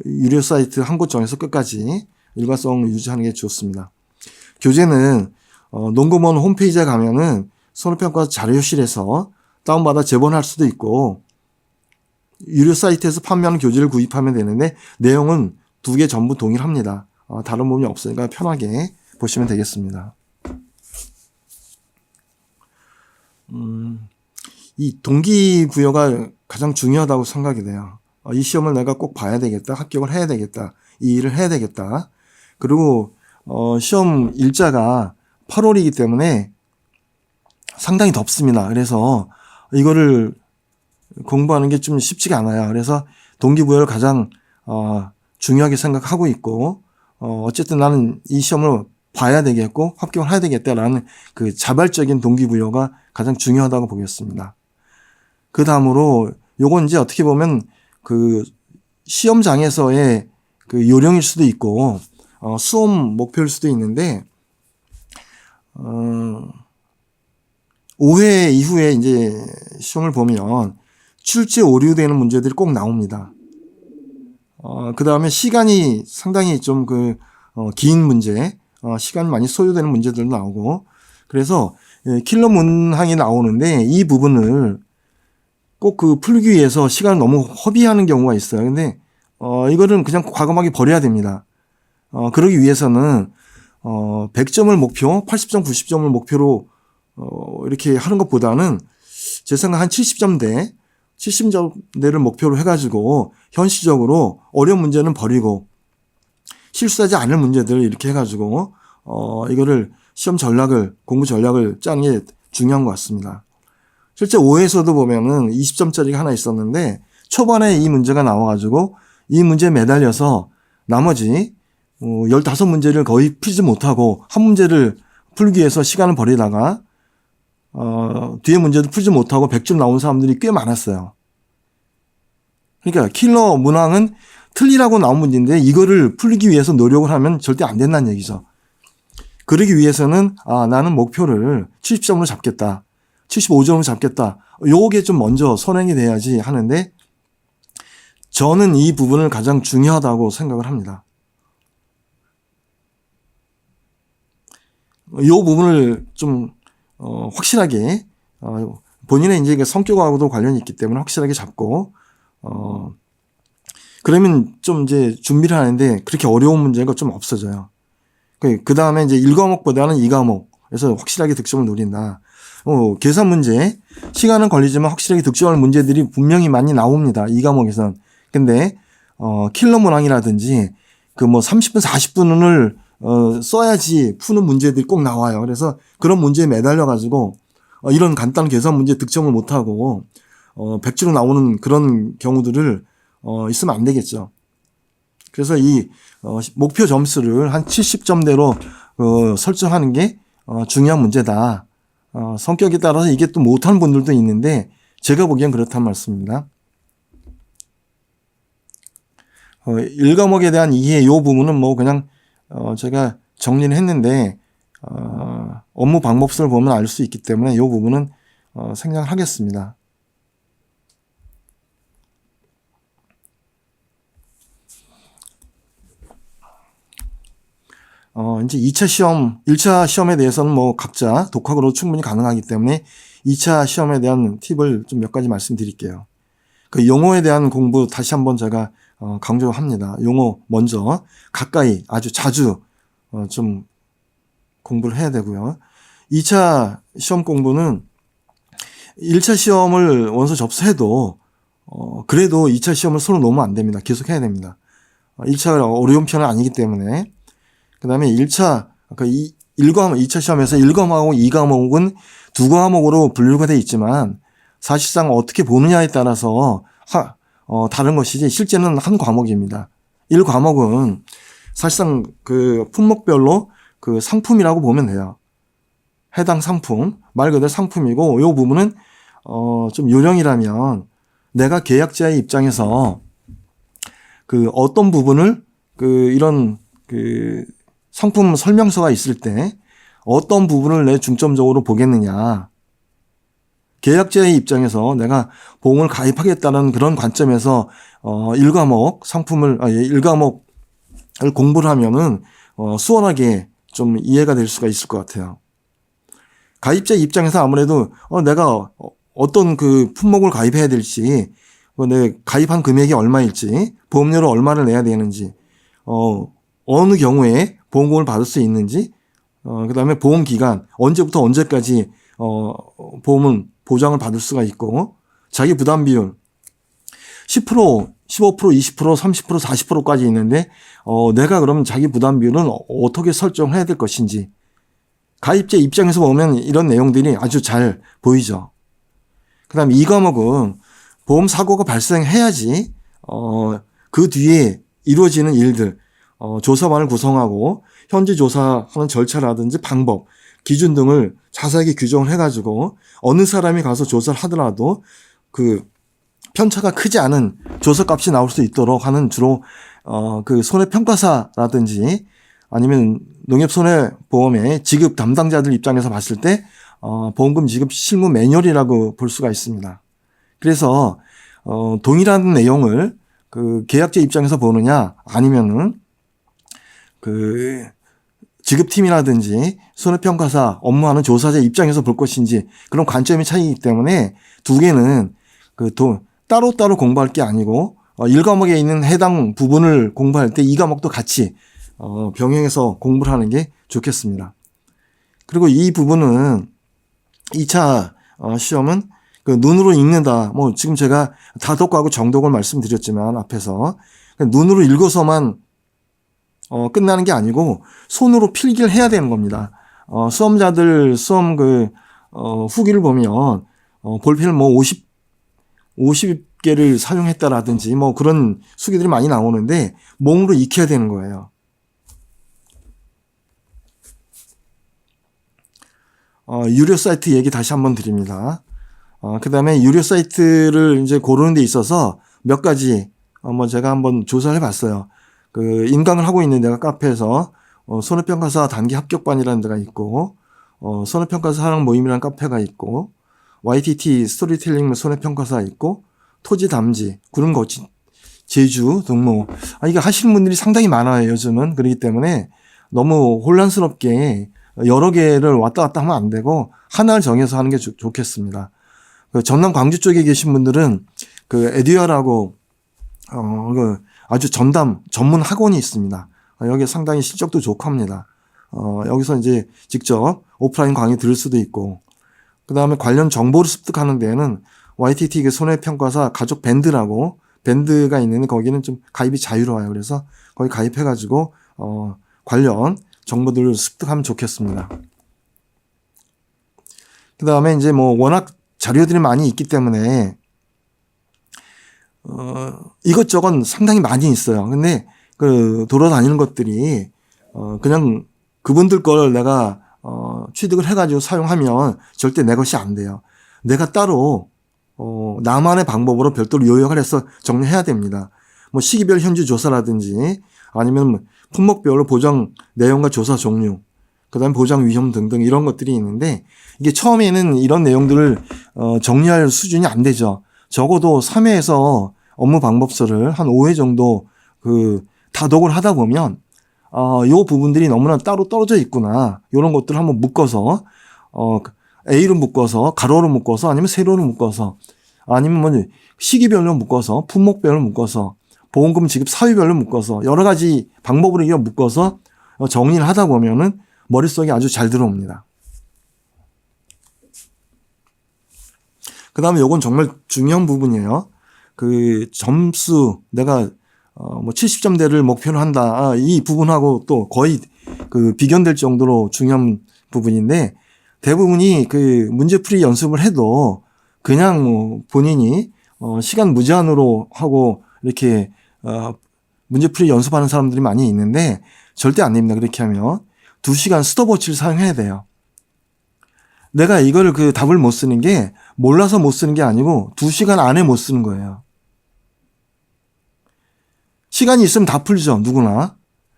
유료 사이트 한 곳 정해서 끝까지 일관성을 유지하는 게 좋습니다. 교재는 농구원 홈페이지에 가면은 손해평가 자료실에서 다운받아 제본할 수도 있고 유료 사이트에서 판매하는 교재를 구입하면 되는데 내용은 2개 전부 동일합니다. 다른 부분이 없으니까 편하게 보시면 되겠습니다. 이 동기부여가 가장 중요하다고 생각이 돼요. 이 시험을 내가 꼭 봐야 되겠다, 합격을 해야 되겠다, 이 일을 해야 되겠다. 그리고 시험 일자가 8월이기 때문에 상당히 덥습니다. 그래서 이거를 공부하는 게 좀 쉽지가 않아요. 그래서 동기부여를 가장 중요하게 생각하고 있고 어쨌든 나는 이 시험을 봐야 되겠고 합격을 해야 되겠다라는 그 자발적인 동기부여가 가장 중요하다고 보겠습니다. 그 다음으로 요건 이제 어떻게 보면 그 시험장에서의 그 요령일 수도 있고 수험 목표일 수도 있는데 5회 이후에 이제 시험을 보면 출제 오류되는 문제들이 꼭 나옵니다. 그 다음에 시간이 상당히 좀 긴 문제, 시간이 많이 소요되는 문제들도 나오고, 그래서 킬러 문항이 나오는데 이 부분을 꼭 그 풀기 위해서 시간을 너무 허비하는 경우가 있어요. 근데 이거는 그냥 과감하게 버려야 됩니다. 그러기 위해서는 100점을 목표, 80점, 90점을 목표로 이렇게 하는 것보다는 제 생각 한 70점대, 70점대를 목표로 해가지고 현실적으로 어려운 문제는 버리고 실수하지 않을 문제들을 이렇게 해가지고 이거를 시험 전략을, 공부 전략을 짜는 게 중요한 것 같습니다. 실제 5에서도 보면은 20점짜리가 하나 있었는데 초반에 이 문제가 나와가지고 이 문제에 매달려서 나머지 15문제를 거의 풀지 못하고 한 문제를 풀기 위해서 시간을 버리다가 뒤에 문제도 풀지 못하고 100점 나온 사람들이 꽤 많았어요. 그러니까 킬러 문항은 틀리라고 나온 문제인데 이거를 풀기 위해서 노력을 하면 절대 안 된다는 얘기죠. 그러기 위해서는 나는 목표를 70점으로 잡겠다. 75점으로 잡겠다. 요게 좀 먼저 선행이 돼야지 하는데 저는 이 부분을 가장 중요하다고 생각을 합니다. 요 부분을 좀 확실하게 본인의 이제 성격하고도 관련이 있기 때문에 확실하게 잡고 그러면 좀 이제 준비를 하는데 그렇게 어려운 문제가 좀 없어져요. 그 다음에 이제 1과목보다는 2과목에서 확실하게 득점을 노린다. 계산 문제 시간은 걸리지만 확실하게 득점할 문제들이 분명히 많이 나옵니다. 2과목에선. 근데 킬러 문항이라든지 그 뭐 30분 40분을 써야지 푸는 문제들이 꼭 나와요. 그래서 그런 문제에 매달려 가지고 이런 간단한 계산 문제 득점을 못 하고 100주로 나오는 그런 경우들을 있으면 안 되겠죠. 그래서 이 목표 점수를 한 70점대로 설정하는 게 중요한 문제다. 성격에 따라서 이게 또 못하는 분들도 있는데 제가 보기엔 그렇단 말씀입니다. 1과목에 대한 이해 요 부분은 뭐 그냥 제가 정리를 했는데 업무 방법서를 보면 알 수 있기 때문에 요 부분은 생략을 하겠습니다. 이제 2차 시험, 1차 시험에 대해서는 뭐 각자 독학으로 충분히 가능하기 때문에 2차 시험에 대한 팁을 좀 몇 가지 말씀드릴게요. 그 용어에 대한 공부 다시 한번 제가 강조합니다. 용어 먼저 가까이 아주 자주 좀 공부를 해야 되고요. 2차 시험 공부는 1차 시험을 원서 접수해도 그래도 2차 시험을 서로 놓으면 안 됩니다. 계속 해야 됩니다. 1차가 어려운 편은 아니기 때문에. 그 다음에 1차, 그러니까 2차 시험에서 1과목하고 2과목은 두 과목으로 분류가 되어 있지만 사실상 어떻게 보느냐에 따라서 다른 것이지 실제는 한 과목입니다. 1과목은 사실상 그 품목별로 그 상품이라고 보면 돼요. 해당 상품, 말 그대로 상품이고 이 부분은 좀 요령이라면 내가 계약자의 입장에서 그 어떤 부분을 이런 상품 설명서가 있을 때 어떤 부분을 내 중점적으로 보겠느냐. 계약자의 입장에서 내가 보험을 가입하겠다는 그런 관점에서 1과목 상품을 1과목을 공부를 하면은 수월하게 좀 이해가 될 수가 있을 것 같아요. 가입자 입장에서 아무래도 내가 어떤 그 품목을 가입해야 될지, 내 가입한 금액이 얼마일지, 보험료를 얼마를 내야 되는지, 어느 경우에 보험금을 받을 수 있는지, 그 다음에 보험 기간, 언제부터 언제까지, 보험은 보장을 받을 수가 있고, 자기 부담 비율, 10%, 15%, 20%, 30%, 40%까지 있는데, 내가 그러면 자기 부담 비율은 어떻게 설정해야 될 것인지, 가입자 입장에서 보면 이런 내용들이 아주 잘 보이죠. 그 다음에 이 과목은 보험 사고가 발생해야지, 그 뒤에 이루어지는 일들, 조사반을 구성하고 현지 조사하는 절차라든지 방법, 기준 등을 자세하게 규정을 해가지고 어느 사람이 가서 조사를 하더라도 그 편차가 크지 않은 조사값이 나올 수 있도록 하는 주로 그 손해평가사라든지 아니면 농협손해보험의 지급 담당자들 입장에서 봤을 때 보험금 지급 실무 매뉴얼이라고 볼 수가 있습니다. 그래서 동일한 내용을 그 계약자 입장에서 보느냐 아니면은 지급팀이라든지 손해평가사 업무하는 조사자 입장에서 볼 것인지 그런 관점의 차이이기 때문에 두 개는 따로따로 공부할 게 아니고 1과목에 있는 해당 부분을 공부할 때 2과목도 같이 병행해서 공부를 하는 게 좋겠습니다. 그리고 이 부분은 2차 시험은 그 눈으로 읽는다. 뭐 지금 제가 다독하고 정독을 말씀드렸지만 앞에서 눈으로 읽어서만 끝나는 게 아니고 손으로 필기를 해야 되는 겁니다. 수험자들 수험 후기를 보면 볼펜을 뭐 50개를 사용했다라든지 뭐 그런 수기들이 많이 나오는데 몸으로 익혀야 되는 거예요. 유료 사이트 얘기 다시 한번 드립니다. 그 다음에 유료 사이트를 이제 고르는 데 있어서 몇 가지 제가 한번 조사를 해봤어요. 인강을 하고 있는 데가 카페에서 손해평가사 단기 합격반이라는 데가 있고 손해평가사 사랑 모임이라는 카페가 있고 YTT 스토리텔링 손해평가사 있고 토지 담지 구름 거치 제주 등록 이거 하시는 분들이 상당히 많아요. 요즘은. 그렇기 때문에 너무 혼란스럽게 여러 개를 왔다 갔다 하면 안 되고 하나를 정해서 하는 게 좋겠습니다. 전남 광주 쪽에 계신 분들은 에듀아라고 아주 전문 학원이 있습니다. 여기 상당히 실적도 좋고 합니다. 여기서 이제 직접 오프라인 강의 들을 수도 있고, 그 다음에 관련 정보를 습득하는 데에는 YTT 손해평가사 가족 밴드라고 밴드가 있는데 거기는 좀 가입이 자유로워요. 그래서 거기 가입해가지고 관련 정보들을 습득하면 좋겠습니다. 그 다음에 이제 워낙 자료들이 많이 있기 때문에 이것저것 상당히 많이 있어요. 근데 돌아다니는 것들이 그냥 그분들 걸 내가 취득을 해가지고 사용하면 절대 내 것이 안 돼요. 내가 따로 나만의 방법으로 별도로 요약을 해서 정리해야 됩니다. 시기별 현주 조사라든지 아니면 품목별로 보장 내용과 조사 종류, 그 다음에 보장 위험 등등 이런 것들이 있는데 이게 처음에는 이런 내용들을 정리할 수준이 안 되죠. 적어도 3회에서 업무 방법서를 한 5회 정도 다독을 하다 보면 요 부분들이 너무나 따로 떨어져 있구나. 이런 것들을 한번 묶어서 A로 묶어서 가로로 묶어서 아니면 세로로 묶어서 아니면 시기별로 묶어서 품목별로 묶어서 보험금 지급 사유별로 묶어서 여러 가지 방법으로 이거 묶어서 정리를 하다 보면은 머릿속에 아주 잘 들어옵니다. 그 다음에 요건 정말 중요한 부분이에요. 점수 내가 70점대를 목표로 한다. 이 부분하고 또 거의 비견될 정도로 중요한 부분인데 대부분이 문제풀이 연습을 해도 그냥 본인이 시간 무제한으로 하고 이렇게 문제풀이 연습하는 사람들이 많이 있는데 절대 안 됩니다. 그렇게 하면 2시간 스톱워치를 사용해야 돼요. 내가 이걸 답을 못 쓰는 게 몰라서 못 쓰는 게 아니고 2시간 안에 못 쓰는 거예요. 시간이 있으면 다 풀죠. 누구나.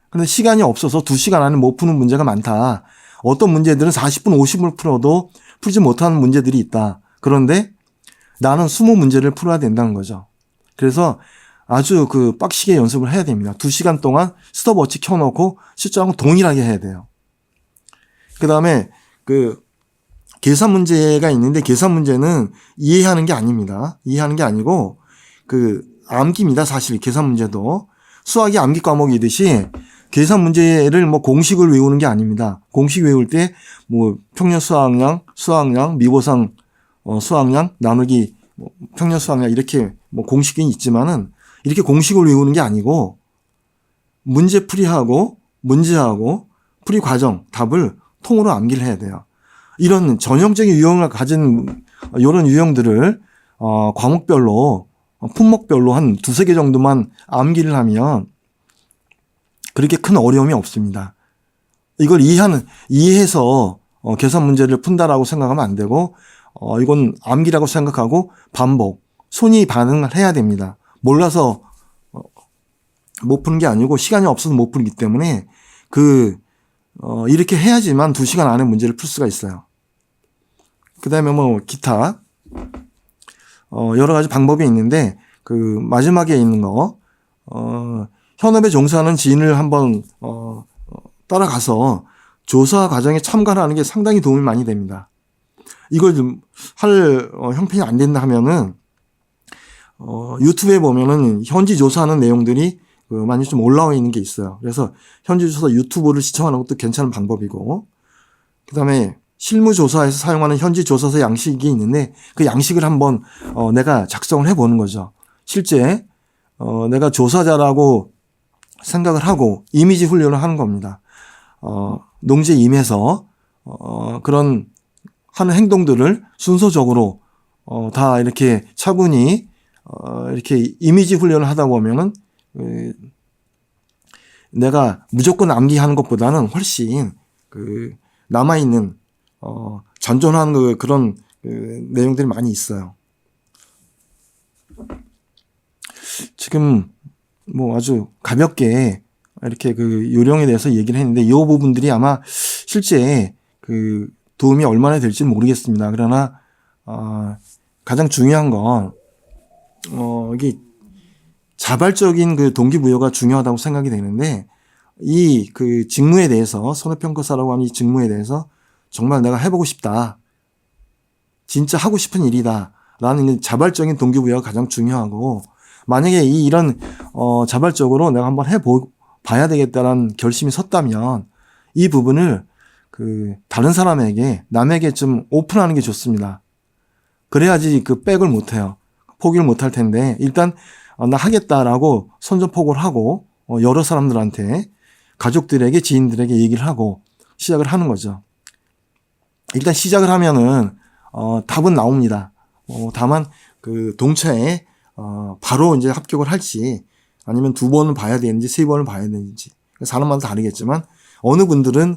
근데 시간이 없어서 2시간 안에 못 푸는 문제가 많다. 어떤 문제들은 40분, 50분을 풀어도 풀지 못하는 문제들이 있다. 그런데 나는 20문제를 풀어야 된다는 거죠. 그래서 아주 빡시게 연습을 해야 됩니다. 2시간 동안 스톱워치 켜놓고 실전하고 동일하게 해야 돼요. 그 다음에 계산 문제가 있는데 계산 문제는 이해하는 게 아닙니다. 이해하는 게 아니고 암기입니다. 사실 계산 문제도 수학이 암기 과목이듯이 계산 문제를 공식을 외우는 게 아닙니다. 공식 외울 때 평년 수학량, 미보상 수학량, 나누기 평년 수학량 이렇게 공식이 있지만은 이렇게 공식을 외우는 게 아니고 문제풀이하고 문제하고 풀이 과정, 답을 통으로 암기를 해야 돼요. 이런 전형적인 유형을 가진 이런 유형들을 과목별로 품목별로 한 2-3개 정도만 암기를 하면 그렇게 큰 어려움이 없습니다. 이걸 이해해서 계산 문제를 푼다라고 생각하면 안 되고 이건 암기라고 생각하고 반복, 손이 반응을 해야 됩니다. 몰라서 못 푸는 게 아니고 시간이 없어서 못 풀기 때문에 이렇게 해야지만 2시간 안에 문제를 풀 수가 있어요. 그 다음에 기타 여러 가지 방법이 있는데 마지막에 있는 거 현업에 종사하는 지인을 한번 따라가서 조사 과정에 참가하는 게 상당히 도움이 많이 됩니다. 이걸 좀 할 형편이 안 된다 하면은 유튜브에 보면은 현지 조사하는 내용들이 많이 좀 올라와 있는 게 있어요. 그래서 현지 조사 유튜브를 시청하는 것도 괜찮은 방법이고, 그다음에 실무 조사에서 사용하는 현지 조사서 양식이 있는데 그 양식을 한번 내가 작성을 해보는 거죠. 실제 내가 조사자라고 생각을 하고 이미지 훈련을 하는 겁니다. 농지에 임해서 그런 하는 행동들을 순서적으로 다 이렇게 차분히 이렇게 이미지 훈련을 하다 보면은 내가 무조건 암기하는 것보다는 훨씬 남아있는 잔존한 그런 내용들이 많이 있어요. 지금 뭐 아주 가볍게 이렇게 요령에 대해서 얘기를 했는데 이 부분들이 아마 실제 도움이 얼마나 될지는 모르겠습니다. 그러나 가장 중요한 건 이게 자발적인 동기부여가 중요하다고 생각이 되는데, 이 직무에 대해서, 손해평가사라고 하는 이 직무에 대해서 정말 내가 해보고 싶다, 진짜 하고 싶은 일이다 라는 자발적인 동기부여가 가장 중요하고, 만약에 이런 자발적으로 내가 한번 해봐야 되겠다라는 결심이 섰다면 이 부분을 다른 사람에게, 남에게 좀 오픈하는 게 좋습니다. 그래야지 백을 못해요. 포기를 못할 텐데, 일단 나 하겠다라고 선전포고를 하고 여러 사람들한테, 가족들에게, 지인들에게 얘기를 하고 시작을 하는 거죠. 일단 시작을 하면은 답은 나옵니다. 다만 동차에 바로 이제 합격을 할지, 아니면 2번을 봐야 되는지 3번을 봐야 되는지, 사람마다 다르겠지만 어느 분들은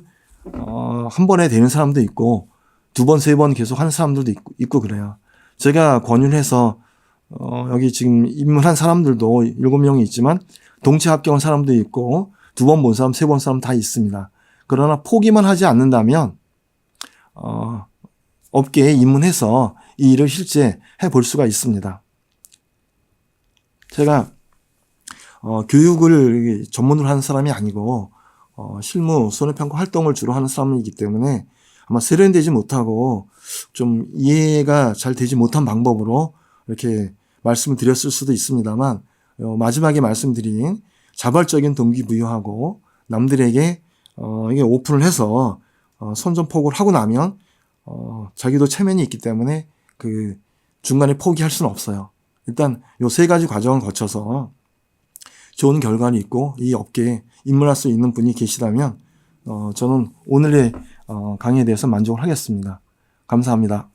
한 번에 되는 사람도 있고 2번, 3번 계속 하는 사람들도 있고 그래요. 제가 권유를 해서 여기 지금 입문한 사람들도 7명이 있지만 동체 합격한 사람도 있고 2번 본 사람, 3번 사람 다 있습니다. 그러나 포기만 하지 않는다면 업계에 입문해서 이 일을 실제 해볼 수가 있습니다. 제가 교육을 전문으로 하는 사람이 아니고 실무, 손해평가 활동을 주로 하는 사람이기 때문에 아마 세련되지 못하고 좀 이해가 잘 되지 못한 방법으로 이렇게 말씀을 드렸을 수도 있습니다만, 마지막에 말씀드린 자발적인 동기부여하고 남들에게 이게 오픈을 해서 선전포고를 하고 나면 자기도 체면이 있기 때문에 중간에 포기할 수는 없어요. 일단 요 3가지 과정을 거쳐서 좋은 결과는 있고 이 업계에 입문할 수 있는 분이 계시다면 저는 오늘의 강의에 대해서 만족을 하겠습니다. 감사합니다.